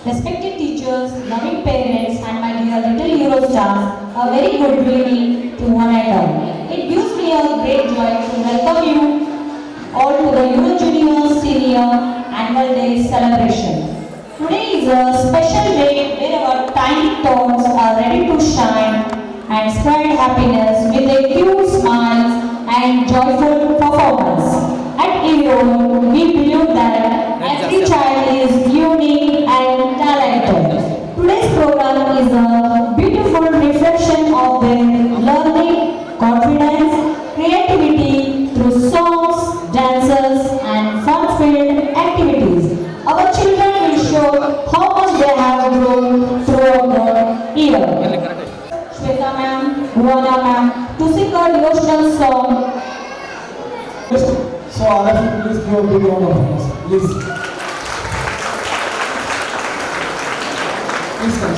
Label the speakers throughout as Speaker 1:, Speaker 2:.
Speaker 1: Respected teachers, loving parents, and my dear little Eurostars, a very good evening to one and all. It gives me a great joy to welcome you all to the Euro Junior Senior Annual Day celebration. Today is a special day where our tiny tones are ready to shine and spread happiness with their cute smiles and joyful performance. At Euro, we believe that every child is unique and talented. Today's program is a beautiful reflection of their learning, confidence, creativity through songs, dances, and fun-filled activities. Our children will show how much they have grown throughout the year. Shweta ma'am, Ruana ma'am, to sing a devotional song.
Speaker 2: So all of you please give a big round of applause. Please. Please come.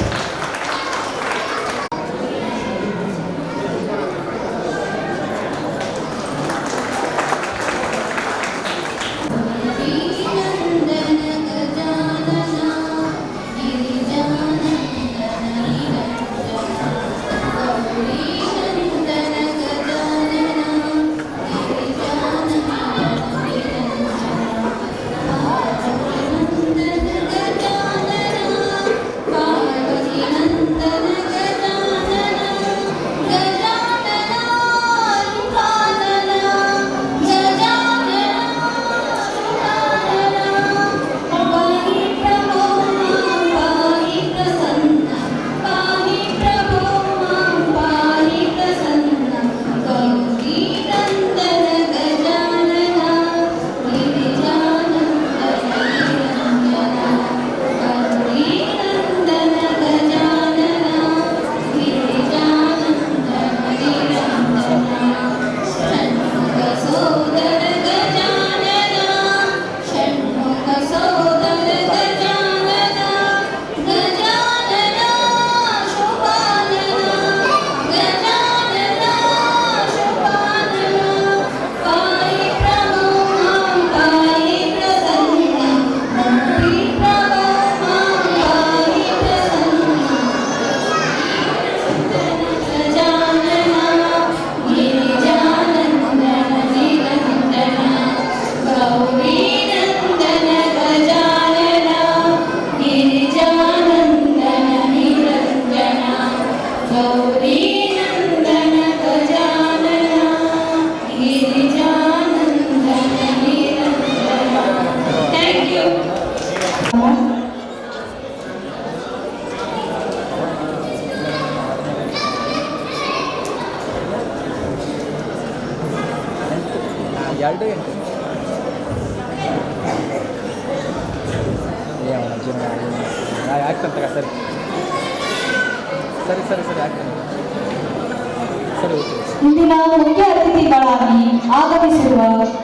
Speaker 1: ಇಂದಿನ ಮುಖ್ಯ ಅತಿಥಿಗಳಾಗಿ ಆಗಮಿಸಿರುವ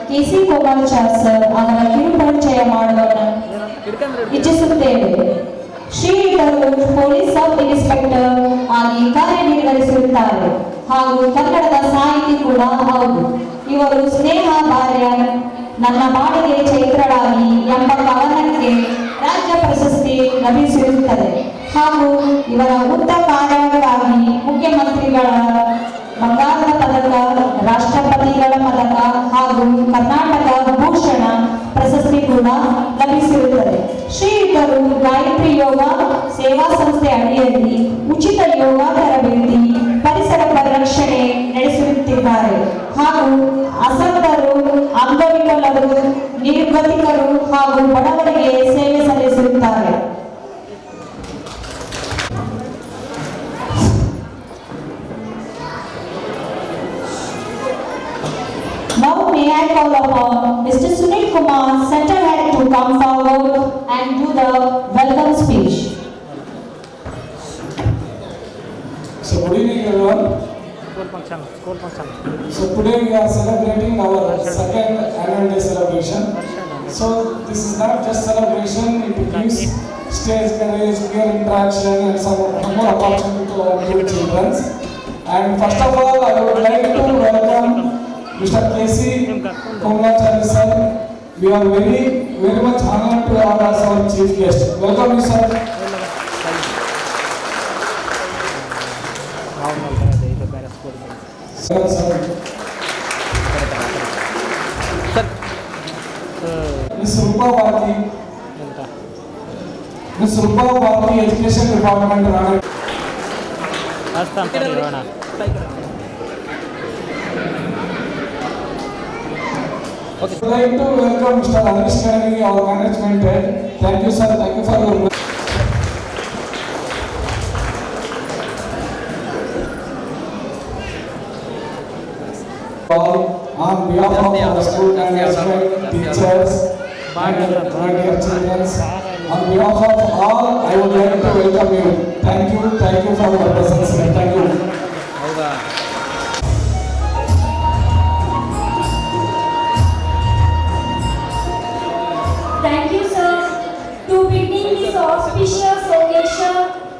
Speaker 1: KC ಕೋಮಾಚಾರ್ sir ಅವರ ಕಿರುಪರಿಚಯ ಮಾಡುವುದನ್ನು ಇಚ್ಛಿಸುತ್ತೇವೆ. ಶ್ರೀಯುತರು police sub inspector ಆಗಿ ಕಾರ್ಯನಿರ್ವಹಿಸುತ್ತಾರೆ ಹಾಗೂ ಕನ್ನಡದ ಸಾಹಿತಿ ಕೂಡ ಹೌದು. ಇವರು ಸ್ನೇಹ ಭಾರ್ಯ ನನ್ನ ಬಾಡಿಗೆ ಚೈತ್ರಳಾಗಿ ಎಂಬ ಕವನಕ್ಕೆ ರಾಜ್ಯ ಪ್ರಶಸ್ತಿ ಲಭಿಸಿರುತ್ತದೆ ಹಾಗೂ ಇವರ ಉತ್ತಮ ಕಾರ್ಯಕ್ಕಾಗಿ ಮುಖ್ಯಮಂತ್ರಿಗಳ ಬಂಗಾರದ ಪದಕ, ರಾಷ್ಟ್ರಪತಿಗಳ ಪದಕ ಹಾಗೂ ಕರ್ನಾಟಕ ಭೂಷಣ ಪ್ರಶಸ್ತಿ ಕೂಡ ಲಭಿಸಿರುತ್ತದೆ. ಶ್ರೀಯುತರು ಗಾಯತ್ರಿ ಯೋಗ ಸೇವಾ ಸಂಸ್ಥೆ ಅಡಿಯಲ್ಲಿ ಉಚಿತ ಯೋಗ ತರಬೇತಿ, ಪರಿಸರ ಪರಿರಕ್ಷಣೆ ನಡೆಸುತ್ತಿದ್ದಾರೆ ಹಾಗೂ ಅಸಂಗರು, ಅಂಗವಿಕಲರು, ನಿರ್ಗತಿಕರು ಹಾಗೂ ಬಡವರಿಗೆ ಸೇವೆ ಸಲ್ಲಿಸುತ್ತಾರೆ. Now may I call upon Mr. Sunil Kumar, Center Head, to come forward and do the welcome speech.
Speaker 2: So good evening everyone. So today we are celebrating our second annual day celebration. So this is not just celebration, it gives stage courage, peer interaction and some more opportunity to our new children. And first of all I would like to welcome Mr. K.C. Komlacharya sir. We are very very much honored to have as our chief guest. Welcome, you, sir. Sir. Miss Rupa Bharti. Miss Rupa Bharti, Education Department, Rana. Okay. I would like to welcome Mr. Anish Kanagi, our management head. Thank you, sir. Thank you for your. On behalf of our school management, teachers, and dear children, on behalf of all, I would like to welcome you. Thank you for your presence. Thank you.
Speaker 3: Thank you, sir. To begin this auspicious occasion,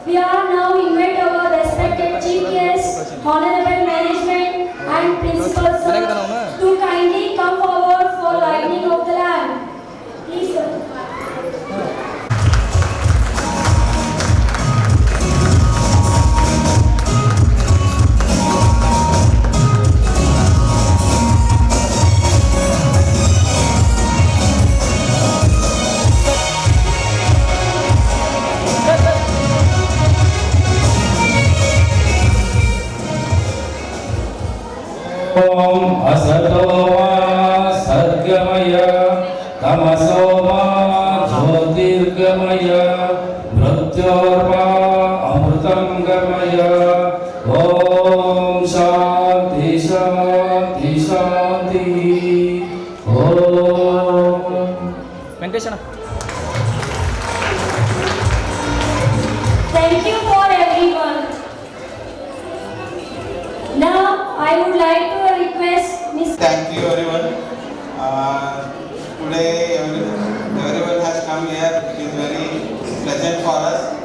Speaker 3: we are now invite our respected chief guest, honorable management and principal sir, to kindly come forward for lighting of the lamp. Please, sir.
Speaker 4: Om Asato Ma Sadgamaya Tamaso Ma Jyotirgamaya Mrityorma Amritam Gamaya Om Shanti Shanti Shanti Om Venkateshana.
Speaker 3: Thank you for everyone. Now, I would like to request Miss.
Speaker 5: Thank you everyone. Today everyone has come here. It is very pleasant for us.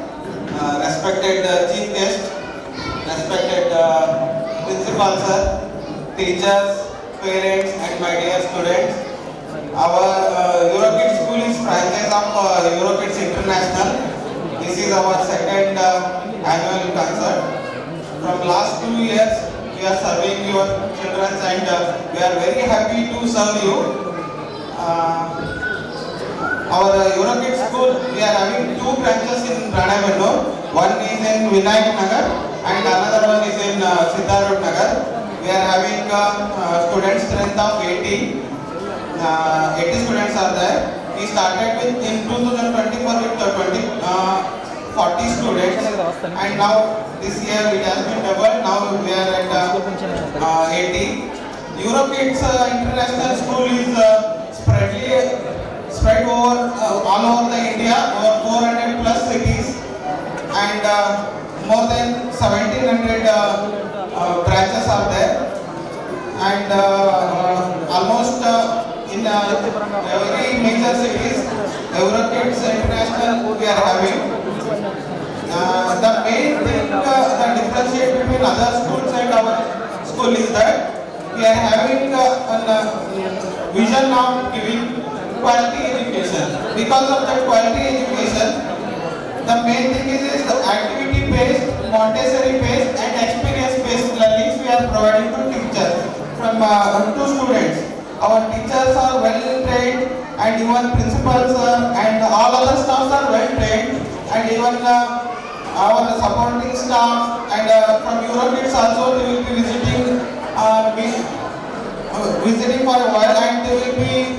Speaker 5: Respected chief guest, respected principal sir, teachers, parents and my dear students. Our Eurokids school is franchise of Eurokids International. This is our second annual concert. From last 2 years, we are serving your children and we are very happy to serve you. Our Eurokids school, we are having 2 branches in Ranebellur. One is in Vinayak Nagar and another one is in Siddharth Nagar. We are having student strength of 80 students are there. We started with in 2024 with 40 students and now this year it has been doubled. Now we are at 80. Eurokids International School is spread over all over the India, over 400 plus cities and more than 1700 branches are there and almost in every major cities Eurokids International we are having. The main thing, the differentiate between other schools and our school is that we are having a vision of giving quality education. Because of that quality education, the main thing is the activity-based, Montessori-based and experience-based learning we are providing to teachers from to students. Our teachers are well trained and even principals and all other staffs are well trained and even our supporting staff and from Eurokids also they will be visiting for a while and they will be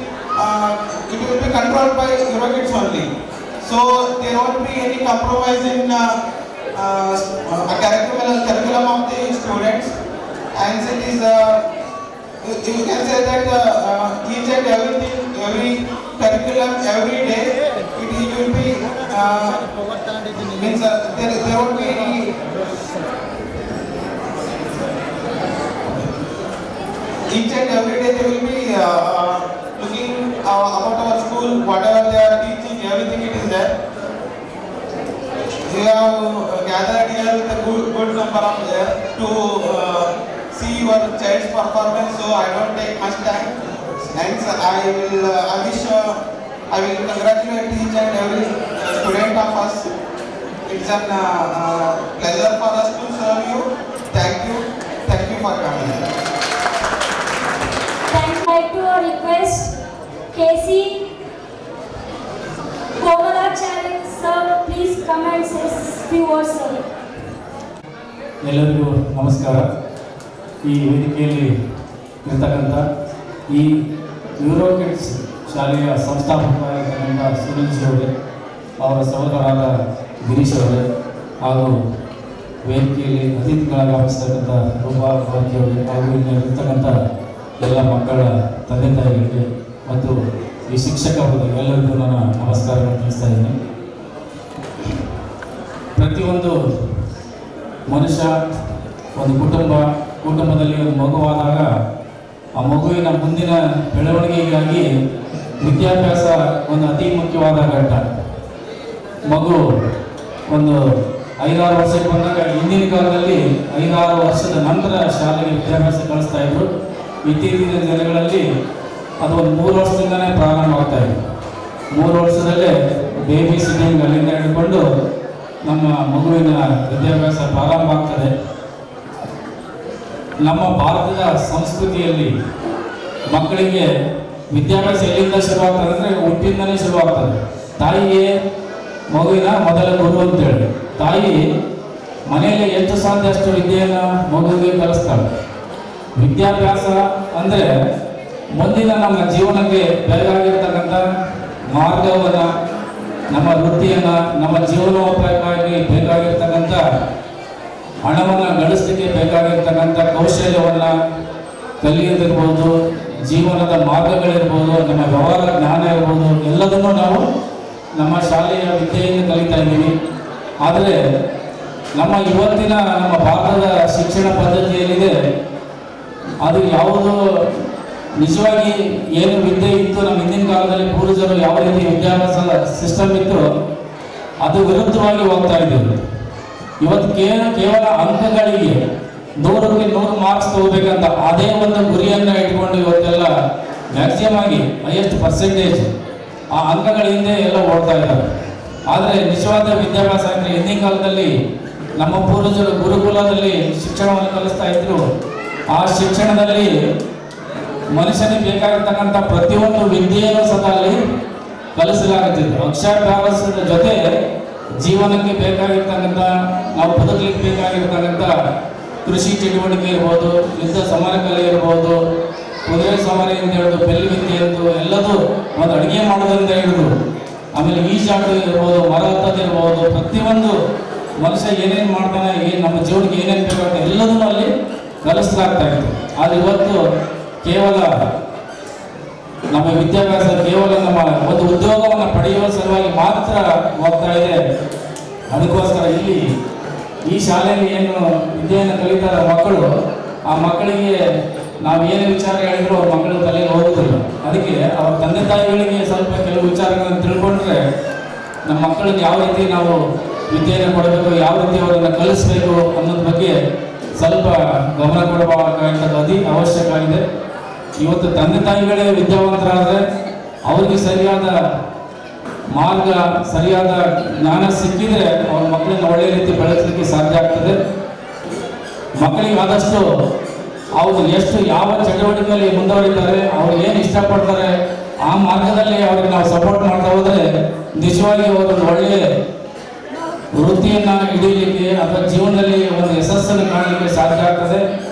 Speaker 5: it will be controlled by Eurokids only. So there won't be any compromise in curriculum of the students and it is you can say that each and everything, every curriculum, every day it will be means there won't be any each and every day they will be looking about our school, whatever they are teaching, everything it is there. We have gathered here with a good number of there to see your child's performance, so I don't take much time. Hence, I wish I will congratulate each and every student of us. It's a pleasure for us to serve you. Thank you for coming.
Speaker 3: Thank like to request Casey Komalachari sir, please come and say few words sir.
Speaker 4: ಎಲ್ಲರಿಗೂ ನಮಸ್ಕಾರ. ಈ ವೇದಿಕೆಯಲ್ಲಿ ಇರ್ತಕ್ಕಂಥ ಈ euro kids ಶಾಲೆಯ ಸಂಸ್ಥಾಪಕರಾಗಿರ್ತಕ್ಕಂಥ Sunil G ಅವರೇ, ಅವರ ಸಹೋದರರಾದ ಗಿರೀಶ್ ಅವರೇ, ಹಾಗೂ ವೇದಿಕೆಯಲ್ಲಿ ಅತಿಥಿಗಳಾಗಿ ಆಗಮಿಸ್ತಕ್ಕಂಥ ರೂಪಾ ಭಾರತಿ ಅವರೇ, ಹಾಗೂ ಇಲ್ಲಿ ಇರ್ತಕ್ಕಂಥ ಎಲ್ಲ ಮಕ್ಕಳ ತಂದೆ ತಾಯಿಗಳಿಗೆ ಮತ್ತು ಈ ಶಿಕ್ಷಕ ಎಲ್ಲರಿಗೂ ನಾನು ನಮಸ್ಕಾರಗಳನ್ನು ತಿಳಿಸ್ತಾ ಇದ್ದೀನಿ. ಪ್ರತಿಯೊಂದು ಮನುಷ್ಯ, ಒಂದು ಕುಟುಂಬದಲ್ಲಿ ಒಂದು ಮಗುವಾದಾಗ ಆ ಮಗುವಿನ ಮುಂದಿನ ಬೆಳವಣಿಗೆಗಾಗಿ ವಿದ್ಯಾಭ್ಯಾಸ ಒಂದು ಅತಿ ಮುಖ್ಯವಾದ ಘಟ್ಟ. ಮಗು ಒಂದು 5-6 ವರ್ಷಕ್ಕೆ ಬಂದಾಗ, ಹಿಂದಿನ ಕಾಲದಲ್ಲಿ 5-6 ವರ್ಷದ ನಂತರ ಶಾಲೆಗೆ ವಿದ್ಯಾಭ್ಯಾಸ ಕಳಿಸ್ತಾ ಇದ್ರು. ಇತ್ತೀಚಿನ ದಿನಗಳಲ್ಲಿ ಅದು ಒಂದು 3 ವರ್ಷದಿಂದನೇ ಪ್ರಾರಂಭ ಆಗ್ತಾ ಇದೆ. 3 ವರ್ಷದಲ್ಲೇ ಬೇಬಿ ಸಿಟ್ಟಿಂಗ್ ಅಲ್ಲಿಂದ ಹಿಡ್ಕೊಂಡು ನಮ್ಮ ಮಗುವಿನ ವಿದ್ಯಾಭ್ಯಾಸ ಪ್ರಾರಂಭ ಆಗ್ತದೆ. ನಮ್ಮ ಭಾರತದ ಸಂಸ್ಕೃತಿಯಲ್ಲಿ ಮಕ್ಕಳಿಗೆ ವಿದ್ಯಾಭ್ಯಾಸ ಎಲ್ಲಿಂದ ಶುರುವಾಗ್ತದೆ ಅಂದರೆ ಹುಟ್ಟಿಂದನೇ ಶುರುವಾಗ್ತದೆ. ತಾಯಿಯೇ ಮಗುವಿನ ಮೊದಲ ಗುರು ಅಂತೇಳಿ, ತಾಯಿ ಮನೆಯಲ್ಲಿ ಎಷ್ಟು ಸಾಧ್ಯ ಅಷ್ಟು ವಿದ್ಯೆಯನ್ನು ಮಗುವಿಗೆ ಕಲಿಸ್ತಾಳೆ. ವಿದ್ಯಾಭ್ಯಾಸ ಅಂದರೆ ಮುಂದಿನ ನಮ್ಮ ಜೀವನಕ್ಕೆ ಬೇಕಾಗಿರ್ತಕ್ಕಂಥ ಮಾರ್ಗವನ್ನು, ನಮ್ಮ ವೃತ್ತಿಯನ್ನು, ನಮ್ಮ ಜೀವನೋಪಾಯಕ್ಕಾಗಿ ಬೇಕಾಗಿರ್ತಕ್ಕಂಥ ಹಣವನ್ನು ಗಳಿಸಲಿಕ್ಕೆ ಬೇಕಾಗಿರ್ತಕ್ಕಂಥ ಕೌಶಲ್ಯವನ್ನು ಕಲಿಯೋದಿರ್ಬೋದು, ಜೀವನದ ಮಾರ್ಗಗಳಿರ್ಬೋದು, ನಮ್ಮ ವ್ಯವಹಾರ ಜ್ಞಾನ ಇರ್ಬೋದು, ಎಲ್ಲದನ್ನೂ ನಾವು ನಮ್ಮ ಶಾಲೆಯ ವಿದ್ಯೆಯಿಂದ ಕಲಿತಾ ಇದ್ದೀವಿ. ಆದರೆ ನಮ್ಮ ಇವತ್ತಿನ ನಮ್ಮ ಭಾರತದ ಶಿಕ್ಷಣ ಪದ್ಧತಿ ಏನಿದೆ ಅದು ಯಾವುದು ನಿಜವಾಗಿ ಏನು ವಿದ್ಯೆ ಇತ್ತು, ನಮ್ಮ ಹಿಂದಿನ ಕಾಲದಲ್ಲಿ ಪೂರ್ವಜರು ಯಾವ ರೀತಿ ವಿದ್ಯಾಭ್ಯಾಸದ ಸಿಸ್ಟಮ್ ಇತ್ತು ಅದು ವಿರುದ್ಧವಾಗಿ ಹೋಗ್ತಾ ಇದ್ದೀವಿ. ಇವತ್ತು ಕೇವಲ ಅಂಕಗಳಿಗೆ 100ಕ್ಕೆ 100 ಮಾರ್ಕ್ಸ್ ತಗೋಬೇಕಂತ ಅದೇ ಒಂದು ಗುರಿಯನ್ನು ಇಟ್ಕೊಂಡು ಇವತ್ತೆಲ್ಲ ಮ್ಯಾಕ್ಸಿಮಮ್ ಆಗಿ ಹೈಯೆಸ್ಟ್ ಪರ್ಸೆಂಟೇಜ್ ಆ ಅಂಕಗಳ ಹಿಂದೆ ಎಲ್ಲ ಓಡ್ತಾ ಇದ್ದಾರೆ. ಆದರೆ ನಿಜವಾದ ವಿದ್ಯಾಭ್ಯಾಸ ಅಂದರೆ ಹಿಂದಿನ ಕಾಲದಲ್ಲಿ ನಮ್ಮ ಪೂರ್ವಜರು ಗುರುಕುಲದಲ್ಲಿ ಶಿಕ್ಷಣವನ್ನು ಕಲಿಸ್ತಾ ಇದ್ರು. ಆ ಶಿಕ್ಷಣದಲ್ಲಿ ಮನುಷ್ಯನಿಗೆ ಬೇಕಾಗಿರ್ತಕ್ಕಂಥ ಪ್ರತಿಯೊಂದು ವಿದ್ಯೆಯನ್ನು ಸಹ ಅಲ್ಲಿ ಕಲಿಸಲಾಗುತ್ತಿತ್ತು. ಅಕ್ಷರಾಭ್ಯಾಸದ ಜೊತೆ ಜೀವನಕ್ಕೆ ಬೇಕಾಗಿರ್ತಕ್ಕಂಥ, ನಾವು ಬದುಕಲಿಕ್ಕೆ ಬೇಕಾಗಿರ್ತಕ್ಕಂಥ ಕೃಷಿ ಚಟುವಟಿಕೆ ಇರ್ಬೋದು, ಯುದ್ಧ ಸಮರ ಕಲೆ ಇರ್ಬೋದು, ಕುದುರೆ ಸವಾರಿಯಿಂದ ಹಿಡಿದು ಬೆಲ್ಲಿ ವಿದ್ಯೆ ಇರ್ಬೋದು, ಎಲ್ಲದೂ ಒಂದು ಅಡುಗೆ ಮಾಡೋದ್ರಿಂದ ಹಿಡಿದು ಆಮೇಲೆ ಈಜಾಟು ಇರ್ಬೋದು, ಮರ ಹತ್ತೋದಿರ್ಬೋದು, ಪ್ರತಿಯೊಂದು ಮನುಷ್ಯ ಏನೇನು ಮಾಡ್ತಾನೆ, ನಮ್ಮ ಜೀವನಕ್ಕೆ ಏನೇನು ಬೇಕಾಗುತ್ತೆ ಎಲ್ಲದನ್ನೂ ಅಲ್ಲಿ ಕಲಿಸಲಾಗ್ತಾ ಇತ್ತು. ಆದರೆ ಇವತ್ತು ಕೇವಲ ನಮ್ಮ ವಿದ್ಯಾಭ್ಯಾಸ ಕೇವಲ ನಮ್ಮ ಒಂದು ಉದ್ಯೋಗವನ್ನು ಪಡೆಯುವ ಸಲುವಾಗಿ ಮಾತ್ರ ಹೋಗ್ತಾ ಇದೆ. ಅದಕ್ಕೋಸ್ಕರ ಇಲ್ಲಿ ಈ ಶಾಲೆಯಲ್ಲಿ ಏನು ವಿದ್ಯೆಯನ್ನು ಕಲಿತಾರೆ ಮಕ್ಕಳು, ಆ ಮಕ್ಕಳಿಗೆ ನಾವು ಏನು ವಿಚಾರ ಹೇಳಿದ್ರು ಅವ್ರ ಮಕ್ಕಳ ತಲೆಗೆ ಹೋಗುದಿಲ್ಲ. ಅದಕ್ಕೆ ಅವ್ರ ತಂದೆ ತಾಯಿಗಳಿಗೆ ಸ್ವಲ್ಪ ಕೆಲವು ವಿಚಾರಗಳನ್ನು ತಿಳ್ಕೊಂಡ್ರೆ ನಮ್ಮ ಮಕ್ಕಳಿಗೆ ಯಾವ ರೀತಿ ನಾವು ವಿದ್ಯೆಯನ್ನು ಕೊಡಬೇಕು, ಯಾವ ರೀತಿ ಅವರನ್ನು ಕಲಿಸ್ಬೇಕು ಅನ್ನೋದ್ರ ಬಗ್ಗೆ ಸ್ವಲ್ಪ ಗಮನ ಕೊಡಬೇಕಾದಂಥದ್ದು ಅತಿ ಅವಶ್ಯಕ ಆಗಿದೆ. ಇವತ್ತು ತಂದೆ ತಾಯಿಗಳೇ ವಿದ್ಯಾವಂತರಾದರೆ ಅವರಿಗೆ ಸರಿಯಾದ ಮಾರ್ಗ, ಸರಿಯಾದ ಜ್ಞಾನ ಸಿಕ್ಕಿದರೆ ಅವ್ರ ಮಕ್ಕಳನ್ನ ಒಳ್ಳೆಯ ರೀತಿ ಬೆಳೆಸಲಿಕ್ಕೆ ಸಾಧ್ಯ ಆಗ್ತದೆ. ಮಕ್ಕಳಿಗೆ ಆದಷ್ಟು ಅವರು ಎಷ್ಟು ಯಾವ ಚಟುವಟಿಕೆಯಲ್ಲಿ ಮುಂದುವರಿತಾರೆ, ಅವ್ರು ಏನು ಇಷ್ಟಪಡ್ತಾರೆ ಆ ಮಾರ್ಗದಲ್ಲಿ ಅವ್ರಿಗೆ ನಾವು ಸಪೋರ್ಟ್ ಮಾಡ್ತಾ ಹೋದರೆ ನಿಜವಾಗಿ ಅವರೊಂದು ಒಳ್ಳೆಯ ವೃತ್ತಿಯನ್ನು ಹಿಡಿಯಲಿಕ್ಕೆ ಅಥವಾ ಜೀವನದಲ್ಲಿ ಒಂದು ಯಶಸ್ಸನ್ನು ಕಾಣಲಿಕ್ಕೆ ಸಾಧ್ಯ ಆಗ್ತದೆ.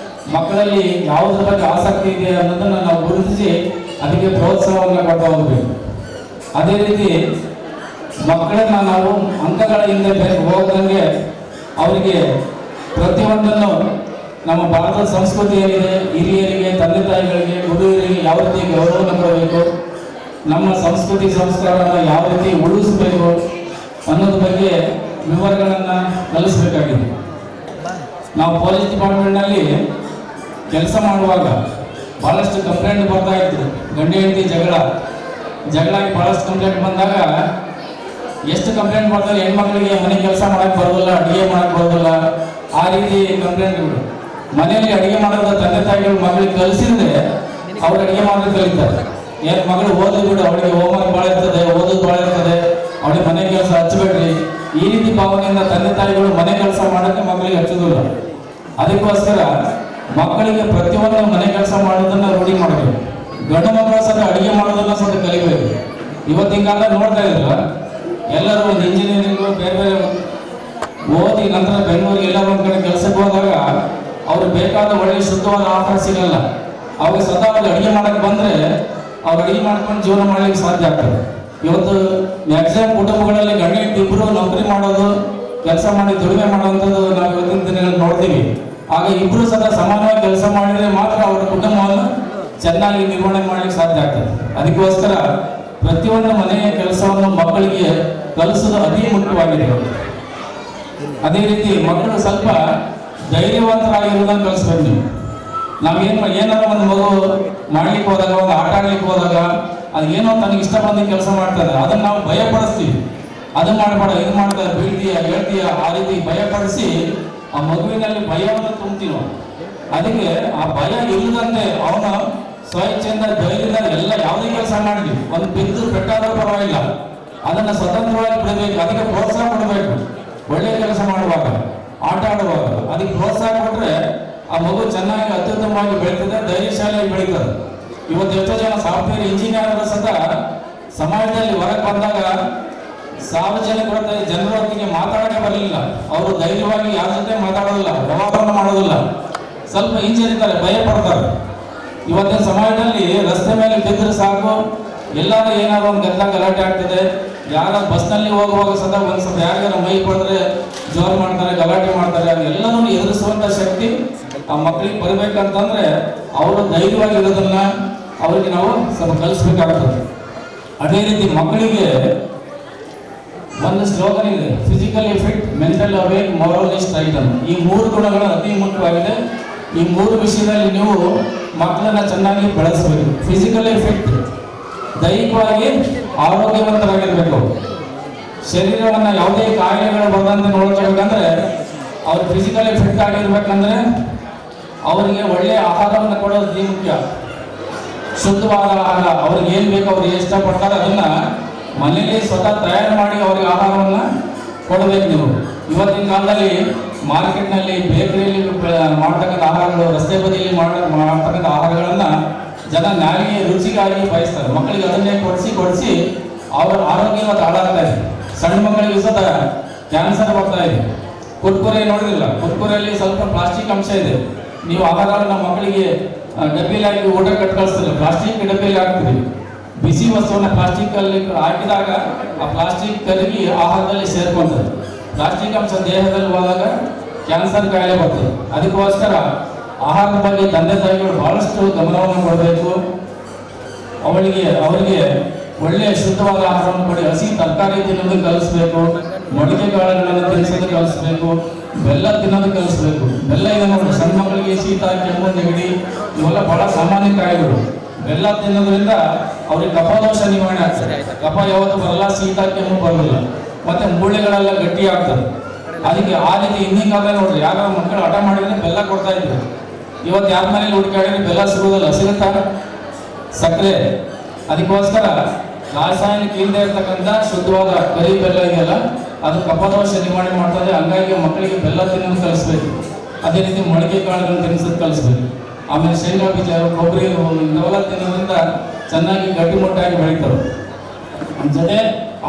Speaker 4: ಮಕ್ಕಳಲ್ಲಿ ಯಾವುದ್ರ ಬಗ್ಗೆ ಆಸಕ್ತಿ ಇದೆ ಅನ್ನೋದನ್ನು ನಾವು ಗುರುತಿಸಿ ಅದಕ್ಕೆ ಪ್ರೋತ್ಸಾಹವನ್ನು ಕೊಡ್ತಾ ಹೋಗಬೇಕು. ಅದೇ ರೀತಿ ಮಕ್ಕಳನ್ನ ನಾವು ಅಂಕಗಳ ಹಿಂದೆ ಹೋಗದಂಗೆ ಅವರಿಗೆ ಪ್ರತಿಯೊಂದನ್ನು ನಮ್ಮ ಭಾರತದ ಸಂಸ್ಕೃತಿ ಏನಿದೆ, ಹಿರಿಯರಿಗೆ, ತಂದೆ ತಾಯಿಗಳಿಗೆ, ಗುರುವರಿಗೆ ಯಾವ ರೀತಿ ಗೌರವವನ್ನು ಕೊಡಬೇಕು, ನಮ್ಮ ಸಂಸ್ಕೃತಿ ಸಂಸ್ಕಾರವನ್ನು ಯಾವ ರೀತಿ ಉಳಿಸಬೇಕು ಅನ್ನೋದ್ರ ಬಗ್ಗೆ ವಿವರಗಳನ್ನು ಕಲಿಸಬೇಕಾಗಿದೆ. ನಾವು ಪೊಲೀಸ್ ಡಿಪಾರ್ಟ್ಮೆಂಟ್ನಲ್ಲಿ ಕೆಲಸ ಮಾಡುವಾಗ ಭಾಳಷ್ಟು ಕಂಪ್ಲೇಂಟ್ ಬರ್ತಾ ಇತ್ತು. ಗಂಡ ಹೆಂಡತಿ ಜಗಳಾಗಿ ಭಾಳಷ್ಟು ಕಂಪ್ಲೇಂಟ್ ಬಂದಾಗ ಎಷ್ಟು ಕಂಪ್ಲೇಂಟ್ ಮಾಡ್ತಾರೆ, ಹೆಣ್ಮಕ್ಳಿಗೆ ಮನೆ ಕೆಲಸ ಮಾಡಕ್ಕೆ ಬರೋದಿಲ್ಲ, ಅಡುಗೆ ಮಾಡಕ್ಕೆ ಬರೋದಿಲ್ಲ, ಆ ರೀತಿ ಕಂಪ್ಲೇಂಟ್ಗಳು. ಮನೆಯಲ್ಲಿ ಅಡುಗೆ ಮಾಡೋದು ತಂದೆ ತಾಯಿಗಳು ಮಕ್ಕಳಿಗೆ ಕಲಿಸಿದ್ರೆ ಅವ್ರು ಅಡುಗೆ ಮಾಡೋದು ಕಲಿತಾರೆ. ಏನು ಮಗಳು ಓದಿ ಬಿಡು, ಅವಳಿಗೆ ಹೋಮ್ವರ್ಕ್ ಭಾಳ ಇರ್ತದೆ, ಓದೋದು ಭಾಳ ಇರ್ತದೆ, ಅವಳಿಗೆ ಮನೆ ಕೆಲಸ ಹಚ್ಚಬೇಡ್ರಿ, ಈ ರೀತಿ ಭಾವನೆಯಿಂದ ತಂದೆ ತಾಯಿಗಳು ಮನೆ ಕೆಲಸ ಮಾಡೋಕ್ಕೆ ಮಕ್ಕಳಿಗೆ ಹಚ್ಚೋದಿಲ್ಲ. ಅದಕ್ಕೋಸ್ಕರ ಮಕ್ಕಳಿಗೆ ಪ್ರತಿಯೊಂದು ಮನೆ ಕೆಲಸ ಮಾಡೋದನ್ನ ರೂಢಿ ಮಾಡಬೇಕು. ಗಂಡು ಮಕ್ಕಳ ಸಹ ಅಡುಗೆ ಮಾಡೋದನ್ನ ಸಹ ಕಲಿಬೇಕು. ಇವತ್ತಿನ ಕಾಲ ನೋಡ್ತಾ ಇದ್ರ ಎಲ್ಲರೂ ಒಂದು ಇಂಜಿನಿಯರಿಂಗು ಬೇರೆ ಬೇರೆ ಓದಿ ನಂತರ ಬೆಂಗಳೂರಿಗೆ ಎಲ್ಲ ಒಂದು ಕಡೆ ಕೆಲಸಕ್ಕೆ ಹೋದಾಗ ಅವ್ರು ಬೇಕಾದ ಒಳ್ಳೆ ಶುದ್ಧವಾದ ಆಹಾರ ಸಿಗಲ್ಲ. ಅವಾಗ ಸ್ವತಃ ಅವ್ರಿಗೆ ಅಡುಗೆ ಮಾಡಕ್ಕೆ ಬಂದರೆ ಅವ್ರು ಅಡುಗೆ ಮಾಡ್ಕೊಂಡು ಜೀವನ ಮಾಡಲಿಕ್ಕೆ ಸಾಧ್ಯ ಆಗ್ತದೆ. ಇವತ್ತು ಮ್ಯಾಕ್ಸಿಮಮ್ ಕುಟುಂಬಗಳಲ್ಲಿ ಗಂಡ ಹೆಂಡತಿ ಇಬ್ಬರು ನೌಕರಿ ಮಾಡೋದು, ಕೆಲಸ ಮಾಡಿ ದುಡಿಮೆ ಮಾಡುವಂಥದ್ದು ನಾವು ಇವತ್ತಿನ ದಿನಗಳಲ್ಲಿ ನೋಡ್ತೀವಿ. ಆಗ ಇಬ್ಬರು ಸಹ ಸಮಾನವಾಗಿ ಕೆಲಸ ಮಾಡಿದರೆ ಮಾತ್ರ ಅವರ ಕುಟುಂಬವನ್ನು ಚೆನ್ನಾಗಿ ನಿರ್ವಹಣೆ ಮಾಡಲಿಕ್ಕೆ ಸಾಧ್ಯ ಆಗ್ತದೆ. ಅದಕ್ಕೋಸ್ಕರ ಪ್ರತಿಯೊಂದು ಮನೆಯ ಕೆಲಸವನ್ನು ಮಕ್ಕಳಿಗೆ ಕಲಿಸೋದು ಅತಿ ಮುಖ್ಯವಾಗಿದೆ. ಅದೇ ರೀತಿ ಮಕ್ಕಳು ಸ್ವಲ್ಪ ಧೈರ್ಯವಂತರಾಗಿರೋದನ್ನು ಕಲಿಸ್ಬೇಕು ನೀವು. ಏನಾದ್ರು ಒಂದು ಮಗು ಮಾಡ್ಲಿಕ್ಕೆ ಹೋದಾಗ, ಒಂದು ಆಟ ಆಡ್ಲಿಕ್ಕೆ ಹೋದಾಗ ಅದು ಏನೋ ತನಗೆ ಇಷ್ಟ ಬಂದ ಕೆಲಸ ಮಾಡ್ತಾರೆ, ಅದನ್ನು ನಾವು ಭಯಪಡಿಸ್ತೀವಿ. ಅದು ಮಾಡಬೇಡ, ಇದು ಮಾಡ್ತಾರೆ, ಬೀಳ್ತೀಯ ಹೇಳ್ತೀಯ, ಆ ರೀತಿ ಭಯಪಡಿಸಿ ಆ ಮಗುವಿನಲ್ಲಿ ಭಯವನ್ನು ತುಂಬ್ತೀವಿ. ಅದಕ್ಕೆ ಆ ಭಯ ಇಲ್ಲದಂತೆ ಅವನ ಸ್ವಇಚ್ಛೆಯಿಂದ ಧೈರ್ಯದಿಂದ ಎಲ್ಲ ಯಾವುದೇ ಕೆಲಸ ಮಾಡಿದ್ವಿ, ಒಂದು ಬಿದ್ದು ಪೆಟ್ಟಾದರೂ ಪರವಾಗಿಲ್ಲ, ಅದನ್ನು ಸ್ವತಂತ್ರವಾಗಿ ಬಿಡಬೇಕು. ಅದಕ್ಕೆ ಪ್ರೋತ್ಸಾಹ ಕೊಡಬೇಕು. ಒಳ್ಳೆಯ ಕೆಲಸ ಮಾಡುವಾಗ, ಆಟ ಆಡುವಾಗ ಅದಕ್ಕೆ ಪ್ರೋತ್ಸಾಹ ಕೊಟ್ಟರೆ ಆ ಮಗು ಚೆನ್ನಾಗಿ ಅತ್ಯುತ್ತಮವಾಗಿ ಬೆಳೀತದೆ, ಧೈರ್ಯಶಾಲಿಯಾಗಿ ಬೆಳೀತದೆ. ಇವತ್ತು ಎಷ್ಟೋ ಜನ ಸಾಫ್ಟ್ವೇರ್ ಇಂಜಿನಿಯರ್ ಸಹ ಸಮಾಜದಲ್ಲಿ ಹೊರಗೆ ಬಂದಾಗ ಸಾರ್ವಜನಿಕರ ಜನರೊಂದಿಗೆ ಮಾತಾಡಕ್ಕೆ ಬರಲಿಲ್ಲ. ಅವರು ಧೈರ್ಯವಾಗಿ ಯಾರ ಜೊತೆ ಮಾತಾಡೋದಿಲ್ಲ, ವ್ಯವಹಾರವನ್ನು ಮಾಡೋದಿಲ್ಲ, ಸ್ವಲ್ಪ ಹಿಂಜರಿತಾರೆ, ಭಯ ಪಡ್ತಾರೆ. ಇವತ್ತಿನ ಸಮಾಜದಲ್ಲಿ ರಸ್ತೆ ಮೇಲೆ ಬಿದ್ದರೆ ಸಾಕು, ಎಲ್ಲಾದ್ರೂ ಏನಾದ್ರು ಒಂದು ಗಲಾಟೆ ಆಗ್ತದೆ. ಯಾರ ಬಸ್ನಲ್ಲಿ ಹೋಗುವಾಗ ಸದಾ ಒಂದು ಸ್ವಲ್ಪ ಯಾರಿಗಾರ ಮೈ ಪಡೆದ್ರೆ ಜೋರು ಮಾಡ್ತಾರೆ, ಗಲಾಟೆ ಮಾಡ್ತಾರೆ. ಎಲ್ಲದನ್ನು ಎದುರಿಸುವಂಥ ಶಕ್ತಿ ಆ ಮಕ್ಕಳಿಗೆ ಬರಬೇಕಂತಂದ್ರೆ ಅವರು ಧೈರ್ಯವಾಗಿ ಇರೋದನ್ನ ಅವರಿಗೆ ನಾವು ಸ್ವಲ್ಪ ಕಲಿಸ್ಬೇಕಾಗ್ತದೆ. ಅದೇ ರೀತಿ ಮಕ್ಕಳಿಗೆ ಒಂದು ಸ್ಲೋಗನ್ ಇದೆ, physically fit, mental awake, ಮೊರಲಿ straighten. ಈ 3 ಗುಣಗಳು ಅತಿ ಮುಖ್ಯವಾಗಿದೆ. ಈ 3 ವಿಷಯದಲ್ಲಿ ನೀವು ಮಕ್ಕಳನ್ನ ಚೆನ್ನಾಗಿ ಬೆಳೆಸಬೇಕು. ಫಿಸಿಕಲಿ ಫಿಟ್, ದೈಹಿಕವಾಗಿ ಆರೋಗ್ಯವಂತರಾಗಿರ್ಬೇಕು. ಶರೀರವನ್ನು ಯಾವುದೇ ಕಾಯಿಲೆಗಳು ಬರದಂತೆ ನೋಡ್ಕೋಬೇಕಂದ್ರೆ ಅವ್ರು ಫಿಸಿಕಲಿ ಫಿಟ್ ಆಗಿರ್ಬೇಕಂದ್ರೆ ಅವರಿಗೆ ಒಳ್ಳೆಯ ಆಹಾರವನ್ನು ಕೊಡೋದು ಅತಿ ಮುಖ್ಯ. ಶುದ್ಧವಾದ ಆಹಾರ, ಅವ್ರಿಗೆ ಏನು ಬೇಕು, ಅವ್ರಿಗೆ ಇಷ್ಟಪಡ್ತಾರೆ ಅದನ್ನ ಮನೆಯಲ್ಲಿ ಸ್ವತಃ ತಯಾರು ಮಾಡಿ ಅವ್ರಿಗೆ ಆಹಾರವನ್ನು ಕೊಡಬೇಕು ನೀವು. ಇವತ್ತಿನ ಕಾಲದಲ್ಲಿ ಮಾರ್ಕೆಟ್ನಲ್ಲಿ, ಬೇಕರಿಯಲ್ಲಿ ಮಾಡ್ತಕ್ಕಂಥ ಆಹಾರಗಳು, ರಸ್ತೆ ಬದಿಯಲ್ಲಿ ಮಾಡ್ತಕ್ಕಂಥ ಆಹಾರಗಳನ್ನು ಜನ ನಾಲಿಗೆ ರುಚಿಗಾಗಿ ಬಯಸ್ತಾರೆ. ಮಕ್ಕಳಿಗೆ ಅದನ್ನೇ ಕೊಡಿಸಿ ಅವರ ಆರೋಗ್ಯವನ್ನು ಹಾಳಾಗ್ತಾ ಇದೆ. ಸಣ್ಣ ಮಕ್ಕಳಿಗೆ ಸಹ ಕ್ಯಾನ್ಸರ್ ಬರ್ತಾ ಇದೆ. ಕುರ್ಕುರೆ ನೋಡಿದಿಲ್ಲ, ಕುರ್ಕುರೆಯಲ್ಲಿ ಸ್ವಲ್ಪ ಪ್ಲಾಸ್ಟಿಕ್ ಅಂಶ ಇದೆ. ನೀವು ಆಹಾರವನ್ನು ಮಕ್ಕಳಿಗೆ ಡಬ್ಬಿಯಲ್ಲಿ ಹಾಕಿ ಊಟ ಕಟ್ಟು ಕಳಿಸ್ತಿಲ್ಲ, ಪ್ಲಾಸ್ಟಿಕ್ ಡಬ್ಬಿಯಲ್ಲಿ ಹಾಕ್ತೀವಿ. ಬಿಸಿ ವಸ್ತುವನ್ನು ಪ್ಲಾಸ್ಟಿಕ್ಕಲ್ಲಿ ಹಾಕಿದಾಗ ಆ ಪ್ಲಾಸ್ಟಿಕ್ ಕರಗಿ ಆಹಾರದಲ್ಲಿ ಸೇರ್ಕೊಂತದೆ. ಪ್ಲಾಸ್ಟಿಕ್ ಅಂಶ ದೇಹದಲ್ಲಿ ಹೋದಾಗ ಕ್ಯಾನ್ಸರ್ ಕಾಯಿಲೆ ಬರ್ತದೆ. ಅದಕ್ಕೋಸ್ಕರ ಆಹಾರದ ಬಗ್ಗೆ ತಂದೆ ತಾಯಿಗಳು ಬಹಳಷ್ಟು ಗಮನವನ್ನು ಕೊಡಬೇಕು. ಅವರಿಗೆ ಒಳ್ಳೆಯ ಶುದ್ಧವಾದ ಆಹಾರವನ್ನು ಕೊಡಿ. ಹಸಿ ತರಕಾರಿ ತಿನ್ನೋದು ಕಲಿಸ್ಬೇಕು, ಮೊಳಕೆ ಕಾಳುಗಳನ್ನು ತಿನ್ನಿಸೋದು ಕಲಿಸ್ಬೇಕು, ಬೆಲ್ಲ ತಿನ್ನೋದು ಕಲಿಸ್ಬೇಕು. ಬೆಲ್ಲ ಇದೆ ನೋಡಿ, ಸಣ್ಣ ಮಕ್ಕಳಿಗೆ ಶೀತ, ಕೆಮ್ಮು, ನೆಗಡಿ ಇವೆಲ್ಲ ಬಹಳ ಸಾಮಾನ್ಯ ಕಾಯಿಲೆಗಳು. ಬೆಲ್ಲ ತಿನ್ನೋದ್ರಿಂದ ಅವ್ರಿಗೆ ಕಫದೋಷ ನಿವಾರಣೆ ಆಗ್ತದೆ. ಕಫ ಯಾವತ್ತು ಬರಲ್ಲ, ಶೀತ ಕೆಮ್ಮು ಬರೋದಿಲ್ಲ, ಮತ್ತೆ ಮೂಳೆಗಳೆಲ್ಲ ಗಟ್ಟಿ ಆಗ್ತದೆ. ಅದಕ್ಕೆ ಆ ರೀತಿ ಹಿಂದಿನ ಕಾಲ ನೋಡ್ರಿ, ಯಾರ ಮಕ್ಕಳು ಹಠ ಮಾಡಿದ್ರೆ ಬೆಲ್ಲ ಕೊಡ್ತಾ ಇದ್ರು. ಇವತ್ತು ಯಾರ ಮನೇಲಿ ಹುಡುಕಾಡಿದ್ರೆ ಬೆಲ್ಲ ಸಿಗುವುದಿಲ್ಲ, ಸಿಗುತ್ತಾ? ಸಕ್ಕರೆ. ಅದಕ್ಕೋಸ್ಕರ ರಾಸಾಯನಿಕ ಇಲ್ಲದೆ ಇರ್ತಕ್ಕಂಥ ಶುದ್ಧವಾದ ಕರಿ ಬೆಲ್ಲ ಇದೆಯಲ್ಲ, ಅದು ಕಫದೋಷ ನಿವಾರಣೆ ಮಾಡ್ತದೆ. ಹಂಗಾಗಿ ಮಕ್ಕಳಿಗೆ ಬೆಲ್ಲ ತಿನ್ನೋದು ಕಲಿಸ್ಬೇಕು. ಅದೇ ರೀತಿ ಮೊಳಕೆ ಕಾಳುಗಳನ್ನು ತಿನ್ನಿಸೋದು ಕಲಿಸ್ಬೇಕು. ಆಮೇಲೆ ಶೇಂಗಾ ಬೀಜ, ಕೊಬ್ಬರಿ ಇವೆಲ್ಲ ತಿನ್ನೋದ್ರಿಂದ ಚೆನ್ನಾಗಿ ಗಟ್ಟಿಮುಟ್ಟಾಗಿ ಬೆಳೀತಾರೆ. ಜೊತೆ